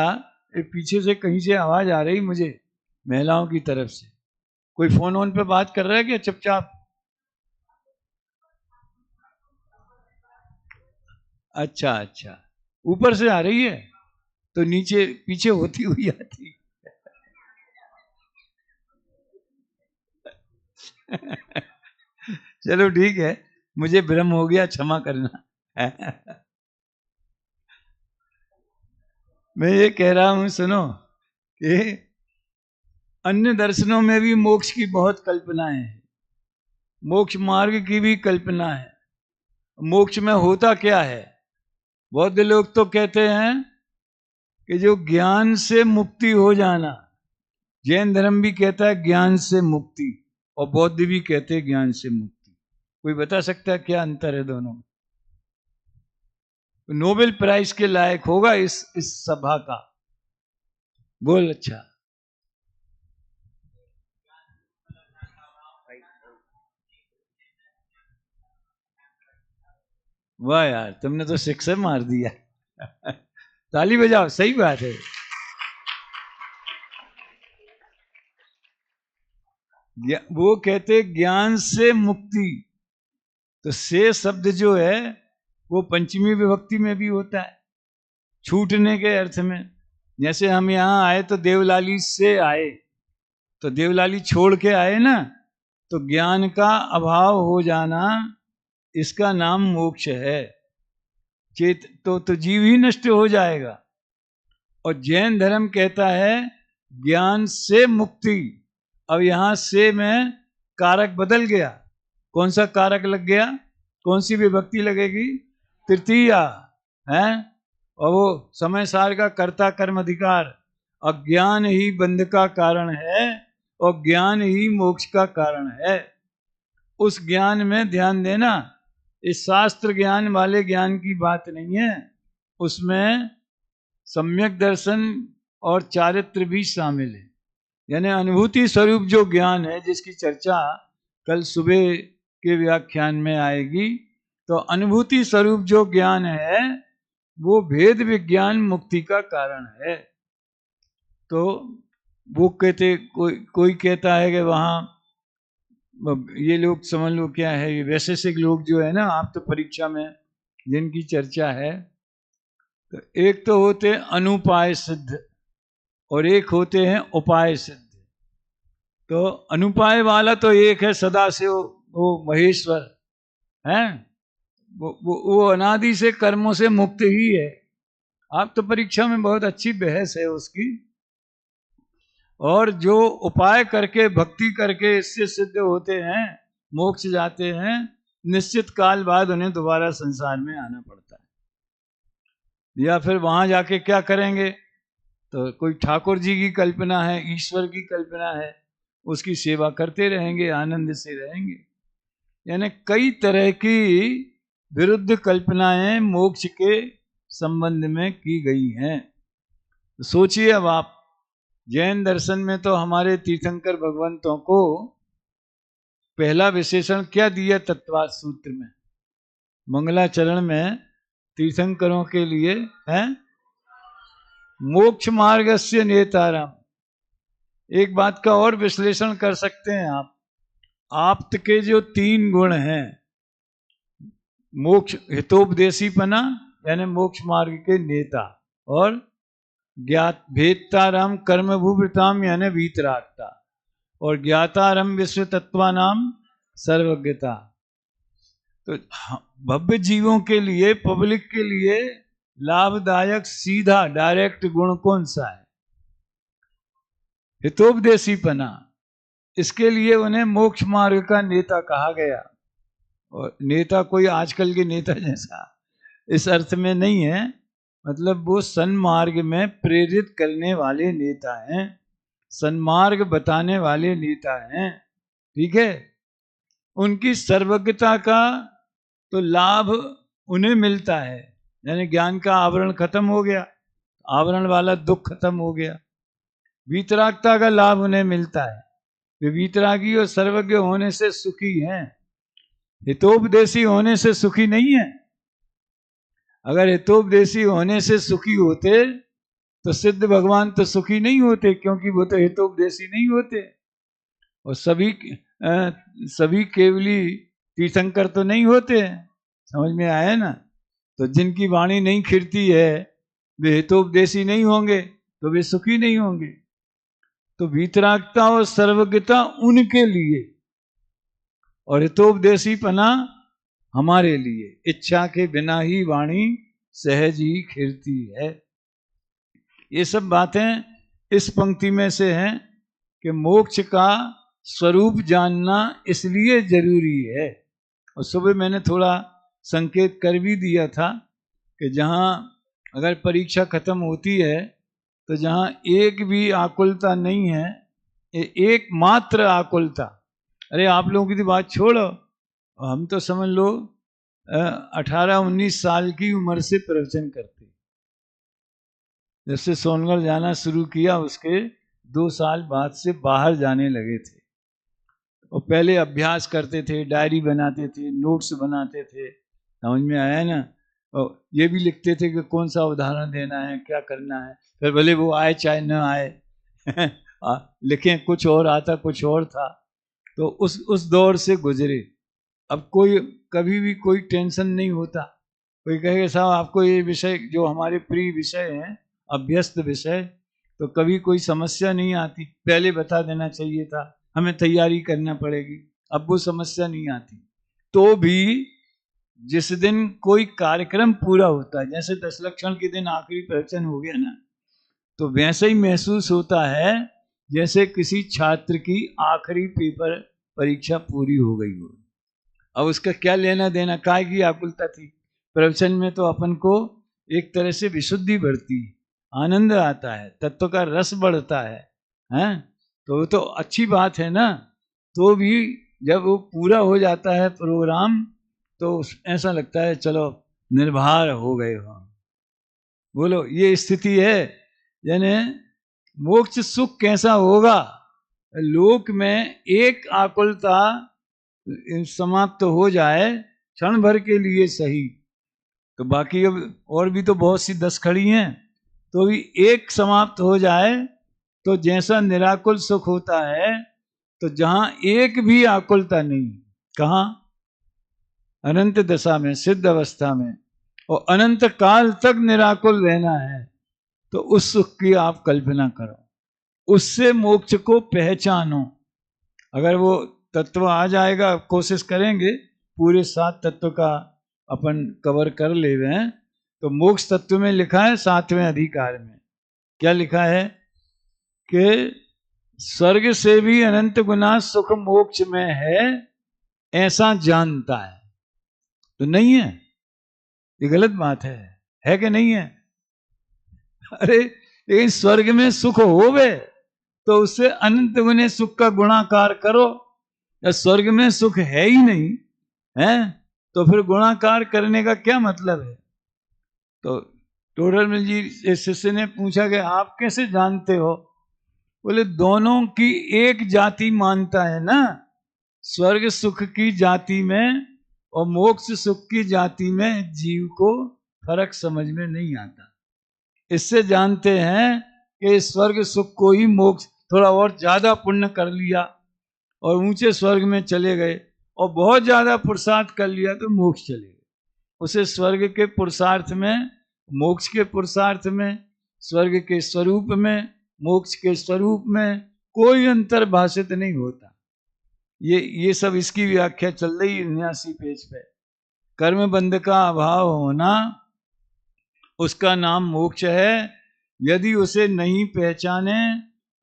S1: पीछे से कहीं से आवाज आ रही मुझे महिलाओं की तरफ से। कोई फोन ऑन पे बात कर रहा है क्या चुपचाप? अच्छा अच्छा, ऊपर से आ रही है तो नीचे पीछे होती हुई आती। चलो ठीक है, मुझे भ्रम हो गया, क्षमा करना। मैं ये कह रहा हूं, सुनो, कि अन्य दर्शनों में भी मोक्ष की बहुत कल्पनाएं हैं, मोक्ष मार्ग की भी कल्पना है। मोक्ष में होता क्या है? बौद्ध लोग तो कहते हैं कि जो ज्ञान से मुक्ति हो जाना, जैन धर्म भी कहता है ज्ञान से मुक्ति, और बौद्ध भी कहते हैं ज्ञान से मुक्ति। कोई बता सकता है क्या अंतर है दोनों में? नोबेल प्राइज के लायक होगा इस सभा का। बोल। अच्छा, वाह यार, तुमने तो सिक्सर मार दिया। ताली बजाओ, सही बात है। वो कहते ज्ञान से मुक्ति, तो से शब्द जो है वो पंचमी विभक्ति में भी होता है, छूटने के अर्थ में। जैसे हम यहाँ आए तो देवलाली से आए, तो देवलाली छोड़ के आए ना, तो ज्ञान का अभाव हो जाना, इसका नाम मोक्ष है। चेत तो जीव ही नष्ट हो जाएगा। और जैन धर्म कहता है ज्ञान से मुक्ति। अब यहां से में कारक बदल गया। कौन सा कारक लग गया? कौन सी विभक्ति लगेगी? तृतीया है। और वो समय सार का कर्ता कर्म अधिकार। अज्ञान ही बंध का कारण है और ज्ञान ही मोक्ष का कारण है। उस ज्ञान में ध्यान देना, इस शास्त्र ज्ञान वाले ज्ञान की बात नहीं है, उसमें सम्यक दर्शन और चारित्र भी शामिल है। यानी अनुभूति स्वरूप जो ज्ञान है, जिसकी चर्चा कल सुबह के व्याख्यान में आएगी, तो अनुभूति स्वरूप जो ज्ञान है वो भेद विज्ञान मुक्ति का कारण है। तो वो कहते, कोई कहता है कि वहाँ ये लोग समझ लो क्या है, ये वैशेषिक लोग जो है ना, आप तो परीक्षा में जिनकी चर्चा है, तो एक तो होते अनुपाय सिद्ध और एक होते हैं उपाय सिद्ध। तो अनुपाय वाला तो एक है सदाशिव, वो महेश्वर है, वो अनादि से कर्मों से मुक्त ही है। आप तो परीक्षा में बहुत अच्छी बहस है उसकी। और जो उपाय करके भक्ति करके इससे सिद्ध होते हैं, मोक्ष जाते हैं, निश्चित काल बाद उन्हें दोबारा संसार में आना पड़ता है। या फिर वहां जाके क्या करेंगे? तो कोई ठाकुर जी की कल्पना है, ईश्वर की कल्पना है, उसकी सेवा करते रहेंगे, आनंद से रहेंगे। यानी कई तरह की विरुद्ध कल्पनाएं मोक्ष के संबंध में की गई हैं। तो सोचिए, अब आप जैन दर्शन में तो हमारे तीर्थंकर भगवंतों को पहला विशेषण क्या दिया तत्वाद सूत्र में, मंगलाचरण में तीर्थंकरों के लिए है मोक्ष मार्ग से नेताराम। एक बात का और विश्लेषण कर सकते हैं आप, आप्त के जो 3 गुण हैं, मोक्ष हितोपदेशीपना यानी मोक्ष मार्ग के नेता, और ज्ञात भेदताराम कर्मभूवृताम यानी वीतरागता, और ज्ञातारम विश्व तत्वानाम सर्वज्ञता। तो भव्य जीवों के लिए, पब्लिक के लिए लाभदायक सीधा डायरेक्ट गुण कौन सा है? हितोपदेशीपना। इसके लिए उन्हें मोक्ष मार्ग का नेता कहा गया। और नेता कोई आजकल के नेता जैसा इस अर्थ में नहीं है, मतलब वो सन्मार्ग में प्रेरित करने वाले नेता हैं, सन्मार्ग बताने वाले नेता हैं, ठीक है। उनकी सर्वज्ञता का तो लाभ उन्हें मिलता है, यानी ज्ञान का आवरण खत्म हो गया, आवरण वाला दुख खत्म हो गया। वीतरागता का लाभ उन्हें मिलता है, वे वीतरागी और सर्वज्ञ होने से सुखी हैं, हितोपदेशी होने से सुखी नहीं है। अगर हितोपदेशी होने से सुखी होते तो सिद्ध भगवान तो सुखी नहीं होते, क्योंकि वो तो हितोपदेशी नहीं होते। और सभी केवली तीर्थंकर तो नहीं होते, समझ में आया ना। तो जिनकी वाणी नहीं खिरती है वे हितोपदेशी नहीं होंगे, तो वे सुखी नहीं होंगे। तो वीतरागता और सर्वज्ञता उनके लिए और हितोपदेशी पना हमारे लिए। इच्छा के बिना ही वाणी सहज ही खिरती है। ये सब बातें इस पंक्ति में से हैं कि मोक्ष का स्वरूप जानना इसलिए जरूरी है। और सुबह मैंने थोड़ा संकेत कर भी दिया था कि जहाँ अगर परीक्षा खत्म होती है तो जहाँ एक भी आकुलता नहीं है, एकमात्र आकुलता, अरे आप लोगों की तो बात छोड़ो, हम तो समझ लो 18-19 साल की उम्र से प्रवचन करते, जब से सोनगढ़ जाना शुरू किया उसके 2 साल बाद से बाहर जाने लगे थे। और पहले अभ्यास करते थे, डायरी बनाते थे, नोट्स बनाते थे, समझ में आया ना। और ये भी लिखते थे कि कौन सा उदाहरण देना है, क्या करना है, फिर भले वो आए चाहे न आए लिखें, कुछ और आता कुछ और था। तो उस दौर से गुजरे। अब कोई कभी भी कोई टेंशन नहीं होता, कोई कहेगा साहब आपको ये विषय जो हमारे प्रिय विषय हैं, अभ्यस्त विषय, तो कभी कोई समस्या नहीं आती, पहले बता देना चाहिए था, हमें तैयारी करना पड़ेगी, अब वो समस्या नहीं आती। तो भी जिस दिन कोई कार्यक्रम पूरा होता है, जैसे 10 लक्षण के दिन आखिरी प्रवचन हो गया ना, तो वैसे ही महसूस होता है जैसे किसी छात्र की आखिरी पेपर परीक्षा पूरी हो गई हो। अब उसका क्या लेना देना, काय की आकुलता थी। प्रवचन में तो अपन को एक तरह से विशुद्धि बढ़ती है, आनंद आता है, तत्व का रस बढ़ता है, हैं? तो वो तो अच्छी बात है ना। तो भी जब वो पूरा हो जाता है प्रोग्राम तो ऐसा लगता है चलो निर्भर हो गए हो। बोलो ये स्थिति है। यानी मोक्ष सुख कैसा होगा, लोक में एक आकुलता समाप्त तो हो जाए क्षण भर के लिए सही, तो बाकी अब और भी तो बहुत सी 10 खड़ी हैं, तो भी एक समाप्त हो जाए तो जैसा निराकुल सुख होता है, तो जहां एक भी आकुलता नहीं, कहाँ, अनंत दशा में, सिद्ध अवस्था में, और अनंत काल तक निराकुल रहना है, तो उस सुख की आप कल्पना करो, उससे मोक्ष को पहचानो। अगर वो तत्व आ जाएगा, कोशिश करेंगे पूरे 7 तत्व का अपन कवर कर ले रहे हैं। तो मोक्ष तत्व में लिखा है 7वें अधिकार में, क्या लिखा है कि स्वर्ग से भी अनंत गुना सुख मोक्ष में है, ऐसा जानता है। तो नहीं है, ये गलत बात है कि नहीं है? अरे लेकिन स्वर्ग में सुख होवे तो उससे अनंत गुने सुख का गुणाकार करो। या स्वर्ग में सुख है ही नहीं है तो फिर गुणाकार करने का क्या मतलब है? तो टोडरमल जी शिष्य ने पूछा कि आप कैसे जानते हो? बोले दोनों की एक जाति मानता है ना, स्वर्ग सुख की जाति में और मोक्ष सुख की जाति में जीव को फर्क समझ में नहीं आता। इससे जानते हैं कि स्वर्ग सुख को ही मोक्ष, थोड़ा और ज्यादा पुण्य कर लिया और ऊंचे स्वर्ग में चले गए, और बहुत ज्यादा पुरुषार्थ कर लिया तो मोक्ष चले गए। उसे स्वर्ग के पुरुषार्थ में, मोक्ष के पुरुषार्थ में, स्वर्ग के स्वरूप में, मोक्ष के स्वरूप में कोई अंतर भाषित नहीं होता। ये सब इसकी व्याख्या चल रही है 79 पेज पे। कर्म बंध का अभाव होना उसका नाम मोक्ष है। यदि उसे नहीं पहचाने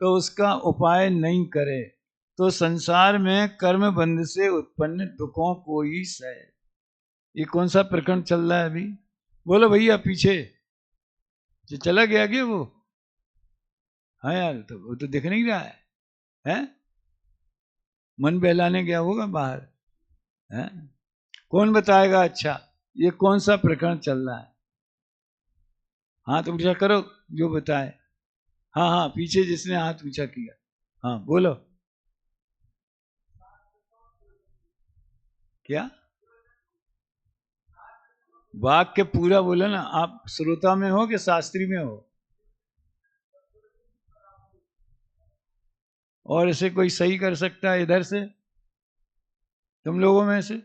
S1: तो उसका उपाय नहीं करे तो संसार में कर्म बंध से उत्पन्न दुखों को ही सहे। ये कौन सा प्रकरण चल रहा है अभी? बोलो भैया पीछे। जो चला गया क्या वो? हाँ यार, तो वो तो दिख नहीं रहा है? मन बहलाने गया होगा बाहर, है? कौन बताएगा? अच्छा, ये कौन सा प्रकरण चल रहा है? हाथ ऊंचा करो जो बताए। हाँ हाँ, पीछे जिसने हाथ ऊंचा किया, हाँ बोलो। क्या वाक्य पूरा बोलो ना। आप श्रोता में हो कि शास्त्री में हो? और इसे कोई सही कर सकता है इधर से, तुम लोगों में से?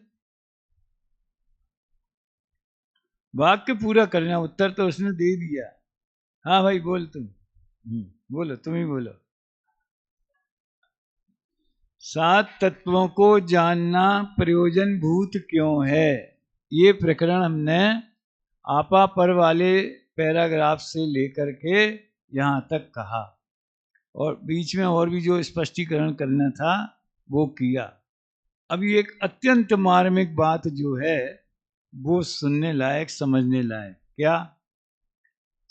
S1: वाक्य पूरा करना, उत्तर तो उसने दे दिया। हाँ भाई बोल तुम। बोलो, तुम ही बोलो। सात तत्वों को जानना प्रयोजन भूत क्यों है, ये प्रकरण हमने आपा पर वाले पैराग्राफ से लेकर के यहाँ तक कहा, और बीच में और भी जो स्पष्टीकरण करना था वो किया। अभी एक अत्यंत मार्मिक बात जो है वो सुनने लायक, समझने लायक। क्या?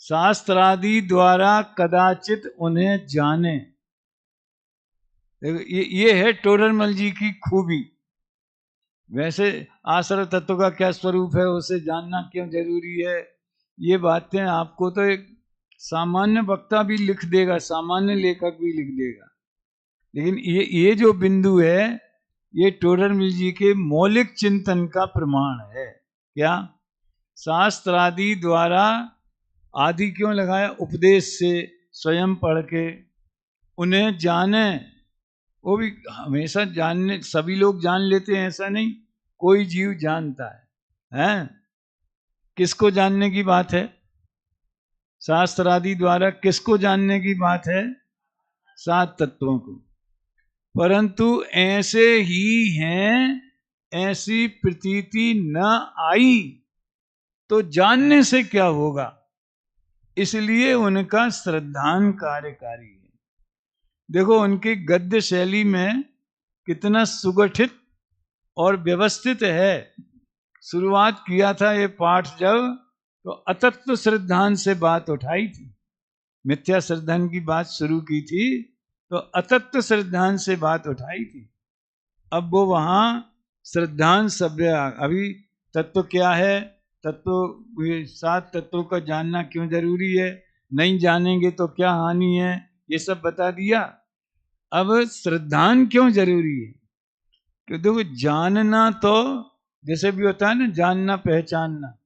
S1: शास्त्रादि द्वारा कदाचित उन्हें जाने। ये है टोडरमल जी की खूबी। वैसे आश्रय तत्व का क्या स्वरूप है, उसे जानना क्यों जरूरी है, ये बातें आपको तो एक सामान्य वक्ता भी लिख देगा, सामान्य लेखक भी लिख देगा। लेकिन ये जो बिंदु है, ये टोडरमल जी के मौलिक चिंतन का प्रमाण है। क्या? शास्त्रादि द्वारा, आदि क्यों लगाया? उपदेश से, स्वयं पढ़ के उन्हें जाने। वो भी हमेशा जानने, सभी लोग जान लेते हैं ऐसा नहीं, कोई जीव जानता है? किसको जानने की बात है? शास्त्रादि द्वारा किसको जानने की बात है? सात तत्वों को। परंतु ऐसे ही हैं, ऐसी प्रतीति न आई तो जानने से क्या होगा, इसलिए उनका श्रद्धान कार्यकारी है। देखो उनकी गद्य शैली में कितना सुगठित और व्यवस्थित है। शुरुआत किया था ये पाठ जब, तो अतत्व श्रद्धान से बात उठाई थी, मिथ्या श्रद्धान की बात शुरू की थी, तो अतत्व श्रद्धान से बात उठाई थी। अब वो वहां श्रद्धान सभ्य, अभी तत्व क्या है, तत्व, ये सात तत्वों का जानना क्यों जरूरी है, नहीं जानेंगे तो क्या हानि है, ये सब बता दिया। अब श्रद्धान क्यों जरूरी है? कि देखो जानना तो जैसे भी होता है ना, जानना पहचानना।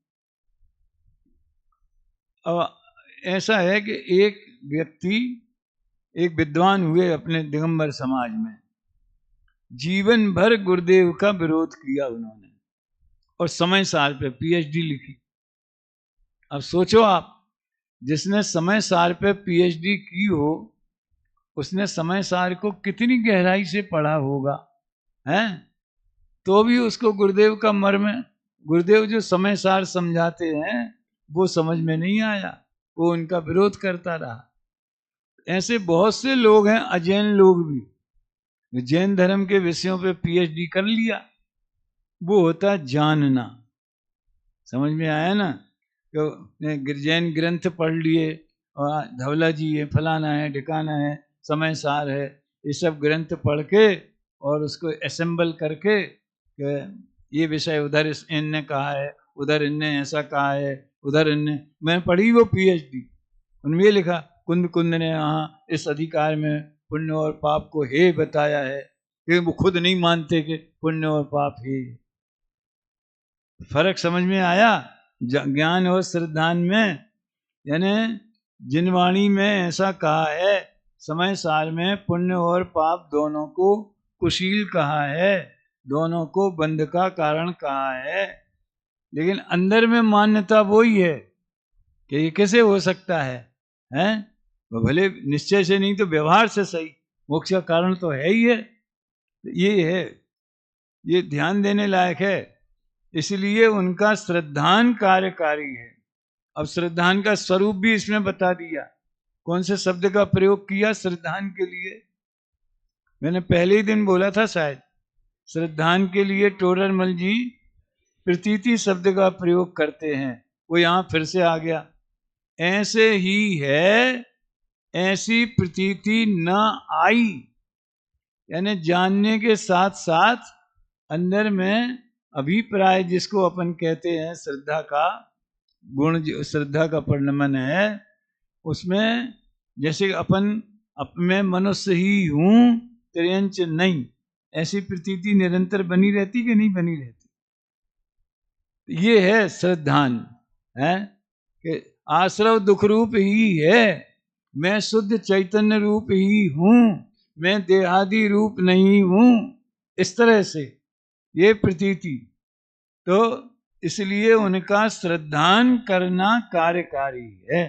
S1: अब ऐसा है कि एक व्यक्ति, एक विद्वान हुए अपने दिगंबर समाज में, जीवन भर गुरुदेव का विरोध किया उन्होंने, और समय सार पे पीएचडी लिखी। अब सोचो आप, जिसने समय सार पे पीएचडी की हो, उसने समय सार को कितनी गहराई से पढ़ा होगा, हैं? तो भी उसको गुरुदेव का मर्म, गुरुदेव जो समय सार समझाते हैं वो समझ में नहीं आया, वो उनका विरोध करता रहा। ऐसे बहुत से लोग हैं, अजैन लोग भी, जैन धर्म के विषयों पे पीएचडी कर लिया। वो होता है जानना। समझ में आया ना? तो जैन ग्रंथ पढ़ लिए, और धवला जी है, फलाना है, ढिकाना है, समय सार है, ये सब ग्रंथ पढ़ के और उसको असेंबल करके, ये विषय उधर इनने कहा है, उधर इनने ऐसा कहा है, उधर इनने, मैं पढ़ी वो पीएचडी, उनमें लिखा कुंद कुंद ने यहाँ इस अधिकार में पुण्य और पाप को हे बताया है, लेकिन वो खुद नहीं मानते कि पुण्य और पाप हे। फर्क समझ में आया ज्ञान और श्रद्धान में? यानी जिनवाणी में ऐसा कहा है, समय सार में पुण्य और पाप दोनों को कुशील कहा है, दोनों को बंध का कारण कहा है, लेकिन अंदर में मान्यता वही है कि ये कैसे हो सकता है, हैं? भले निश्चय से नहीं तो व्यवहार से सही, मोक्ष का कारण तो है ही है। ये है, ये ध्यान देने लायक है। इसलिए उनका श्रद्धान कार्यकारी है। अब श्रद्धान का स्वरूप भी इसमें बता दिया। कौन से शब्द का प्रयोग किया श्रद्धान के लिए? मैंने पहले ही दिन बोला था शायद, श्रद्धान के लिए टोडरमल जी प्रतीति शब्द का प्रयोग करते हैं। वो यहाँ फिर से आ गया, ऐसे ही है, ऐसी प्रतीति न आई। यानी जानने के साथ साथ अंदर में अभिप्राय, जिसको अपन कहते हैं श्रद्धा का गुण, जो श्रद्धा का परिणमन है, उसमें जैसे अपन मैं मनुष्य ही हूं, त्रियंच नहीं, ऐसी प्रतीति निरंतर बनी रहती कि नहीं बनी रहती? ये है श्रद्धान, है कि आश्रव दुख रूप ही है, मैं शुद्ध चैतन्य रूप ही हूं, मैं देहादि रूप नहीं हूं। इस तरह से ये प्रतीति, तो इसलिए उनका श्रद्धान करना कार्यकारी है।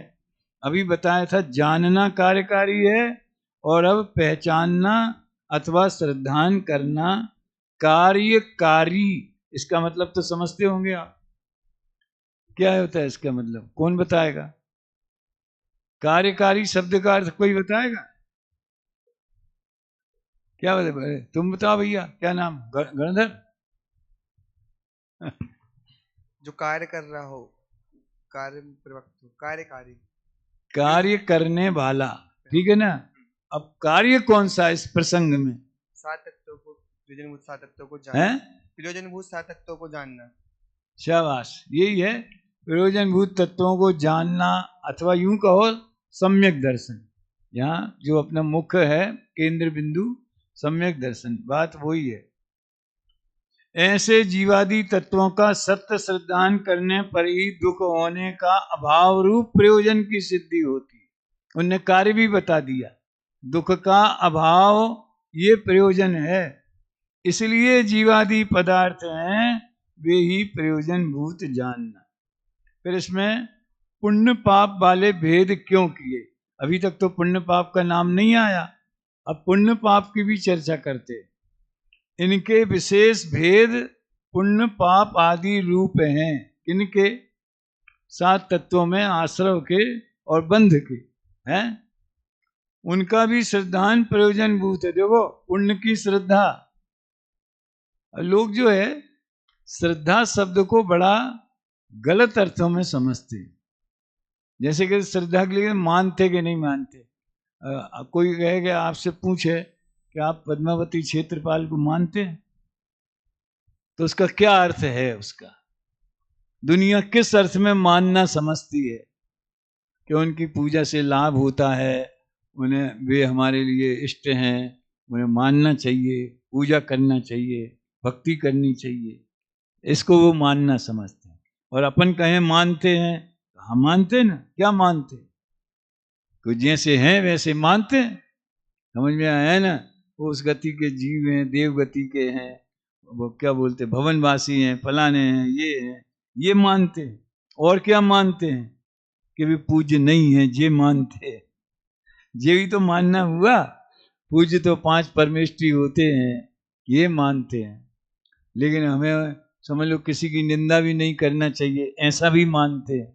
S1: अभी बताया था जानना कार्यकारी है, और अब पहचानना अथवा श्रद्धान करना कार्यकारी। इसका मतलब तो समझते होंगे आप, क्या होता है इसका मतलब? कौन बताएगा? कार्यकारी शब्द का अर्थ कोई बताएगा? क्या बताए? तुम बताओ भैया, क्या नाम? गणधर?
S2: जो कार्य कर रहा हो, कार्य प्रवक्त हो, कार्यकारी,
S1: कार्य करने वाला, ठीक है ना? अब कार्य कौन सा इस प्रसंग में?
S2: सात तत्वों को, प्रयोजनभूत सात तत्वों को
S1: है?
S2: जानना, प्रयोजनभूत सात तत्वों को जानना।
S1: शाबाश, यही है, प्रयोजनभूत तत्वों को जानना, अथवा यूं कहो सम्यक दर्शन। यहाँ जो अपना मुख्य है केंद्र बिंदु, सम्यक दर्शन, बात वही है। ऐसे जीवादि तत्वों का सत्य श्रद्धान करने पर ही दुख होने का अभाव रूप प्रयोजन की सिद्धि होती। उनने कार्य भी बता दिया, दुख का अभाव ये प्रयोजन है, इसलिए जीवादि पदार्थ हैं वे ही प्रयोजन भूत जानना। फिर इसमें पुण्य पाप वाले भेद क्यों किए? अभी तक तो पुण्य पाप का नाम नहीं आया, अब पुण्य पाप की भी चर्चा करते। इनके विशेष भेद पुण्य पाप आदि रूप हैं। इनके सात तत्वों में आश्रव के और बंध के हैं, उनका भी श्रद्धान प्रयोजन भूत है। देखो पुण्य की श्रद्धा, लोग जो है श्रद्धा शब्द को बड़ा गलत अर्थों में समझते हैं। जैसे कि श्रद्धा के लिए मानते कि नहीं मानते। कोई कहे कि आपसे पूछे कि आप पद्मावती क्षेत्रपाल को मानते हैं, तो उसका क्या अर्थ है? उसका दुनिया किस अर्थ में मानना समझती है? कि उनकी पूजा से लाभ होता है, उन्हें, वे हमारे लिए इष्ट हैं, उन्हें मानना चाहिए, पूजा करना चाहिए, भक्ति करनी चाहिए, इसको वो मानना समझते हैं। और अपन कहें मानते हैं, हम मानते ना, क्या मानते? तो जैसे हैं वैसे मानते हैं, समझ में आया ना? वो उस गति के जीव हैं, देव गति के हैं, वो क्या बोलते, भवनवासी हैं, फलाने हैं, ये हैं, ये मानते हैं। और क्या मानते हैं? कि वे पूज्य नहीं है, ये मानते हैं। ये भी तो मानना हुआ। पूज्य तो 5 परमेष्ठी होते हैं, ये मानते हैं। लेकिन हमें समझ लो किसी की निंदा भी नहीं करना चाहिए, ऐसा भी मानते हैं।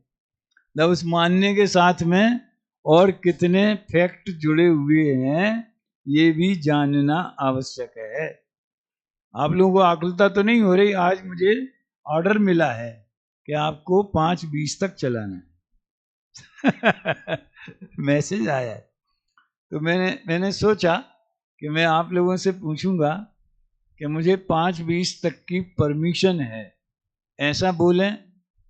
S1: तो उस मानने के साथ में और कितने फैक्ट जुड़े हुए हैं, ये भी जानना आवश्यक है। आप लोगों को आकुलता तो नहीं हो रही? आज मुझे ऑर्डर मिला है कि आपको 5:20 तक चलाना है। मैसेज आया है, तो मैंने सोचा कि मैं आप लोगों से पूछूंगा कि मुझे 5:20 तक की परमिशन है, ऐसा बोलें,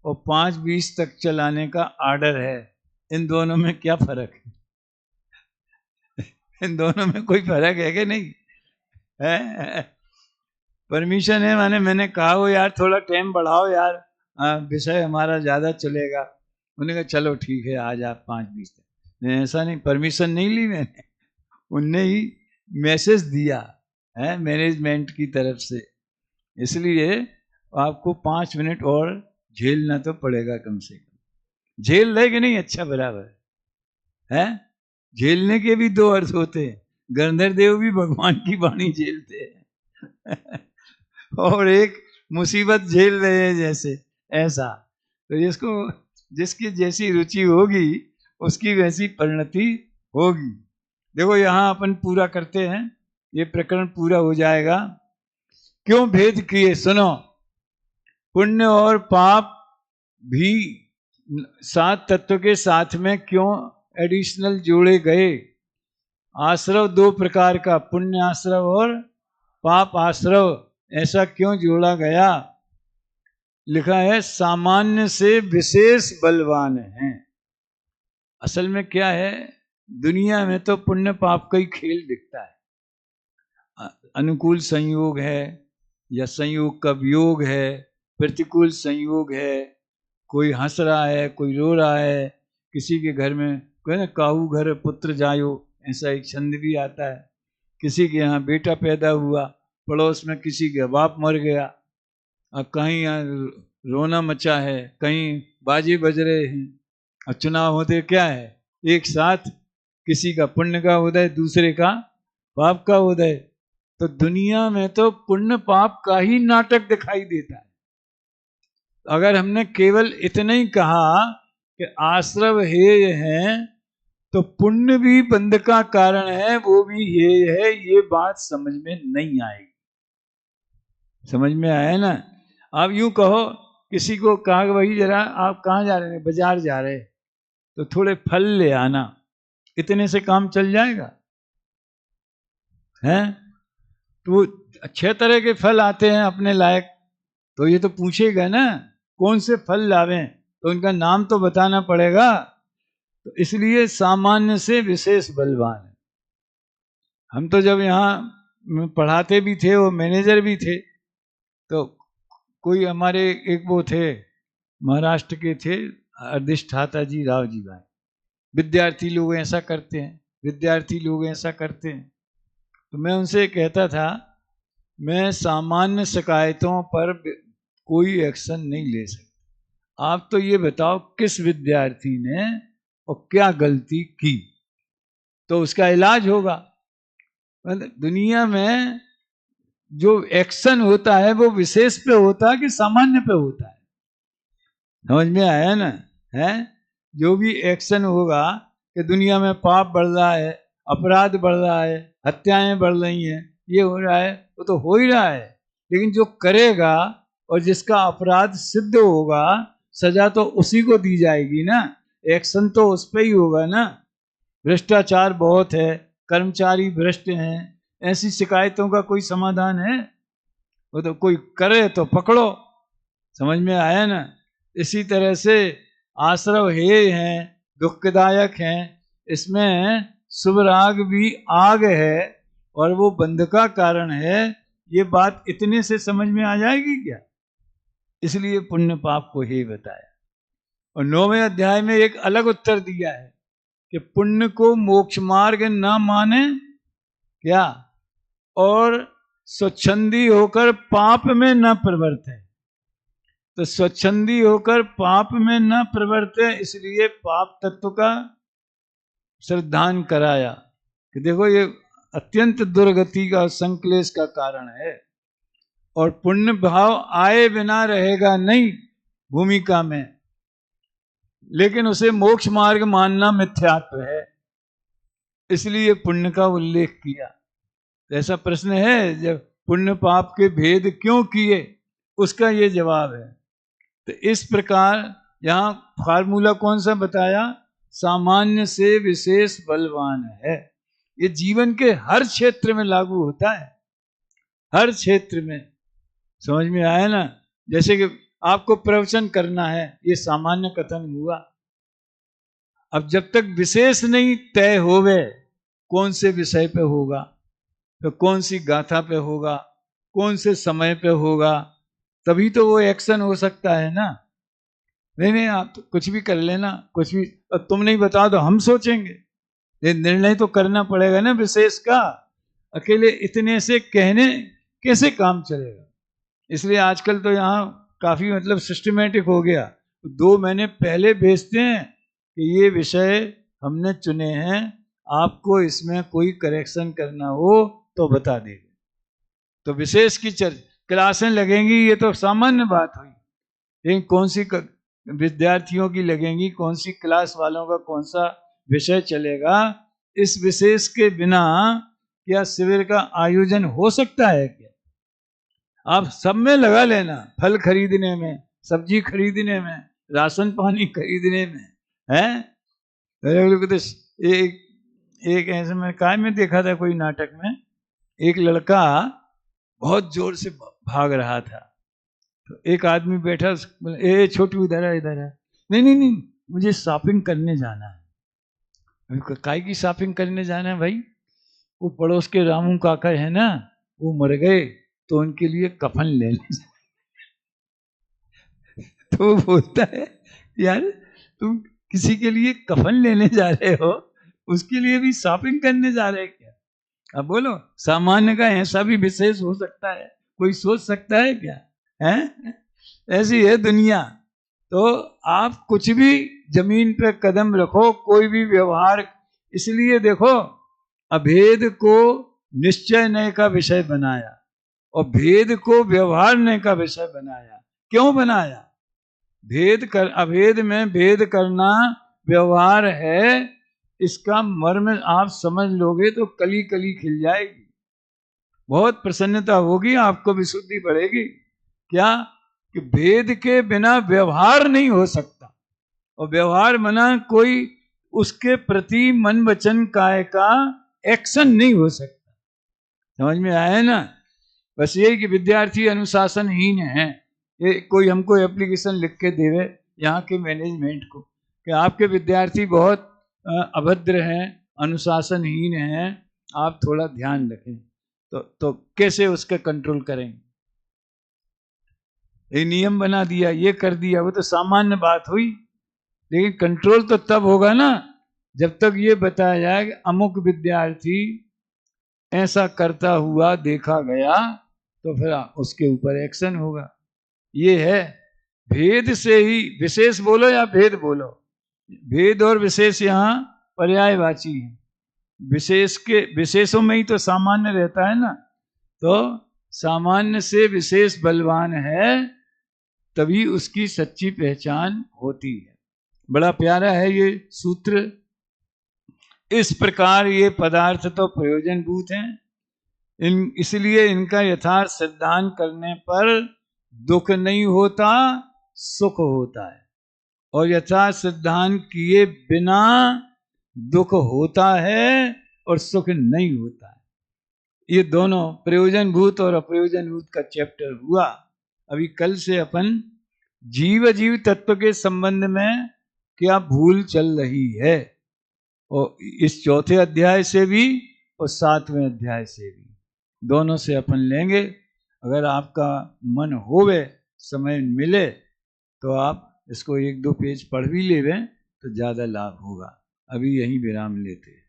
S1: और 5:20 तक चलाने का ऑर्डर है। इन दोनों में क्या फर्क है? इन दोनों में कोई फर्क है कि नहीं है? परमिशन है माने मैंने कहा हो यार थोड़ा टाइम बढ़ाओ यार, विषय हमारा ज्यादा चलेगा। उन्होंने कहा चलो ठीक है, आज आप 5:20 तक। नहीं, ऐसा नहीं, परमिशन नहीं ली मैंने, उनने ही मैसेज दिया है मैनेजमेंट की तरफ से। इसलिए आपको 5 मिनट और झेलना तो पड़ेगा, कम से कम झेल रहे कि नहीं? अच्छा बराबर है। झेलने के भी 2 अर्थ होते हैं, गंधर देव भी भगवान की वाणी झेलते हैं और एक मुसीबत झेल रहे हैं जैसे, ऐसा। तो जिसको, जिसकी जैसी रुचि होगी उसकी वैसी परिणति होगी। देखो यहाँ अपन पूरा करते हैं, ये प्रकरण पूरा हो जाएगा। क्यों भेद किए? सुनो, पुण्य और पाप भी सात तत्व के साथ में क्यों एडिशनल जोड़े गए? आश्रव दो प्रकार का, पुण्य आश्रव और पाप आश्रव, ऐसा क्यों जोड़ा गया? लिखा है सामान्य से विशेष बलवान है। असल में क्या है, दुनिया में तो पुण्य पाप का ही खेल दिखता है। अनुकूल संयोग है या संयोग का वियोग है, प्रतिकूल संयोग है, कोई हंस रहा है, कोई रो रहा है, किसी के घर में कोई ना काहू घर पुत्र जायो, ऐसा एक छंद भी आता है। किसी के यहाँ बेटा पैदा हुआ, पड़ोस में किसी के बाप मर गया, अब कहीं यहाँ रोना मचा है, कहीं बाजी बज रहे हैं, और चुनाव होते क्या है, एक साथ किसी का पुण्य का उदय, दूसरे का पाप का उदय। तो दुनिया में तो पुण्य पाप का ही नाटक दिखाई देता है। अगर हमने केवल इतना ही कहा कि आश्रव हेय है, तो पुण्य भी बंध का कारण है, वो भी हेय है, ये बात समझ में नहीं आएगी। समझ में आया ना? आप यूं कहो, किसी को कहा भाई जरा आप कहाँ जा रहे हैं, बाजार जा रहे, तो थोड़े फल ले आना, इतने से काम चल जाएगा? हैं? तो 6 तरह के फल आते हैं अपने लायक, तो ये तो पूछेगा ना कौन से फल लावें, तो उनका नाम तो बताना पड़ेगा। तो इसलिए सामान्य से विशेष बलवान है। हम तो जब यहाँ पढ़ाते भी थे और मैनेजर भी थे, तो कोई हमारे एक वो थे, महाराष्ट्र के थे, अधिष्ठाता जी राव जी भाई, विद्यार्थी लोग ऐसा करते हैं, विद्यार्थी लोग ऐसा करते हैं। तो मैं उनसे कहता था, मैं सामान्य शिकायतों पर कोई एक्शन नहीं ले सकता, आप तो ये बताओ किस विद्यार्थी ने और क्या गलती की, तो उसका इलाज होगा। दुनिया में जो एक्शन होता है वो विशेष पे होता है कि सामान्य पे होता है? समझ में आया ना? है जो भी एक्शन होगा कि दुनिया में पाप बढ़ रहा है, अपराध बढ़ रहा है, हत्याएं बढ़ रही हैं, ये हो रहा है, वो तो हो ही रहा है, लेकिन जो करेगा और जिसका अपराध सिद्ध होगा, सजा तो उसी को दी जाएगी ना, एक्शन तो उस पर ही होगा ना। भ्रष्टाचार बहुत है, कर्मचारी भ्रष्ट हैं, ऐसी शिकायतों का कोई समाधान है? वो तो कोई करे तो पकड़ो। समझ में आया ना? इसी तरह से आश्रव हेय हैं, दुखदायक हैं, इसमें शुभ राग भी आग है और वो बंध का कारण है। ये बात इतने से समझ में आ जाएगी क्या? इसलिए पुण्य पाप को ही बताया। और 9वें अध्याय में एक अलग उत्तर दिया है कि पुण्य को मोक्ष मार्ग न माने क्या, और स्वच्छंदी होकर पाप में न प्रवर्ते। तो स्वच्छंदी होकर पाप में न प्रवर्ते, इसलिए पाप तत्व का श्रद्धान कराया कि देखो ये अत्यंत दुर्गति का, संक्लेश का कारण है, और पुण्य भाव आए बिना रहेगा नहीं भूमिका में, लेकिन उसे मोक्ष मार्ग मानना मिथ्यात्व है, इसलिए पुण्य का उल्लेख किया। ऐसा प्रश्न है, जब पुण्य पाप के भेद क्यों किए, उसका ये जवाब है। तो इस प्रकार यहाँ फार्मूला कौन सा बताया? सामान्य से विशेष बलवान है। ये जीवन के हर क्षेत्र में लागू होता है, हर क्षेत्र में। समझ में आया ना? जैसे कि आपको प्रवचन करना है, ये सामान्य कथन हुआ। अब जब तक विशेष नहीं तय होवे कौन से विषय पे होगा, तो कौन सी गाथा पे होगा, कौन से समय पे होगा, तभी तो वो एक्शन हो सकता है ना। नहीं आप तो कुछ भी कर लेना, कुछ भी, तुम नहीं बताओ तो हम सोचेंगे, ये निर्णय तो करना पड़ेगा ना विशेष का। अकेले इतने से कहने कैसे काम चलेगा? इसलिए आजकल तो यहाँ काफी मतलब सिस्टमेटिक हो गया, 2 महीने पहले भेजते हैं कि ये विषय हमने चुने हैं, आपको इसमें कोई करेक्शन करना हो तो बता देंगे। तो विशेष की क्लासें लगेंगी, ये तो सामान्य बात हुई, लेकिन कौन सी विद्यार्थियों की लगेंगी, कौन सी क्लास वालों का कौन सा विषय चलेगा, इस विशेष के बिना क्या शिविर का आयोजन हो सकता है क्या? आप सब में लगा लेना, फल खरीदने में, सब्जी खरीदने में, राशन पानी खरीदने में है। तो एक ऐसे में काय में देखा था कोई नाटक में, एक लड़का बहुत जोर से भाग रहा था, तो एक आदमी बैठा, ए छोटू इधर है, इधर है। नहीं नहीं नहीं, मुझे शॉपिंग करने जाना है। काय की शॉपिंग करने जाना है भाई? वो पड़ोस के रामू काका है ना, वो मर गए तो उनके लिए कफन ले ले। तो वो बोलता है यार तुम किसी के लिए कफन लेने जा रहे हो, उसके लिए भी शॉपिंग करने जा रहे हैं क्या? अब बोलो, सामान्य का ऐसा भी विशेष हो सकता है? कोई सोच सकता है क्या? है ऐसी है दुनिया। तो आप कुछ भी जमीन पे कदम रखो, कोई भी व्यवहार, इसलिए देखो अभेद को निश्चय नय का विषय बनाया और भेद को व्यवहार नय का विषय बनाया। क्यों बनाया? अभेद में भेद करना व्यवहार है, इसका मर्म आप समझ लोगे तो कली कली खिल जाएगी, बहुत प्रसन्नता होगी, आपको विशुद्धि बढ़ेगी। क्या कि भेद के बिना व्यवहार नहीं हो सकता, और व्यवहार बना कोई उसके प्रति मन वचन काय का एक्शन नहीं हो सकता। समझ में आया ना? बस ये कि विद्यार्थी अनुशासनहीन है। ये कोई हमको एप्लीकेशन लिख के देवे यहाँ के मैनेजमेंट को कि आपके विद्यार्थी बहुत अभद्र हैं, अनुशासनहीन हैं, आप थोड़ा ध्यान रखें, तो कैसे उसके कंट्रोल करेंगे? ये नियम बना दिया, ये कर दिया, वो तो सामान्य बात हुई, लेकिन कंट्रोल तो तब होगा ना जब तक ये बताया जाए कि अमुक विद्यार्थी ऐसा करता हुआ देखा गया, तो फिर उसके ऊपर एक्शन होगा। ये है भेद से ही विशेष बोलो या भेद बोलो, भेद और विशेष यहाँ पर्यायवाची है। विशेष के विशेषों में ही तो सामान्य रहता है ना, तो सामान्य से विशेष बलवान है तभी उसकी सच्ची पहचान होती है। बड़ा प्यारा है ये सूत्र। इस प्रकार ये पदार्थ तो प्रयोजनभूत हैं, इसलिए इनका यथार्थ सिद्धांत करने पर दुख नहीं होता, सुख होता है, और यथार्थ सिद्धांत किए बिना दुख होता है और सुख नहीं होता है। ये दोनों प्रयोजनभूत और अप्रयोजनभूत का चैप्टर हुआ। अभी कल से अपन जीव जीव तत्व के संबंध में क्या भूल चल रही है, और इस चौथे अध्याय से भी और 7वें अध्याय से भी, दोनों से अपन लेंगे। अगर आपका मन होवे, समय मिले, तो आप इसको 1-2 पेज पढ़ भी लेवें तो ज़्यादा लाभ होगा। अभी यहीं विराम लेते हैं।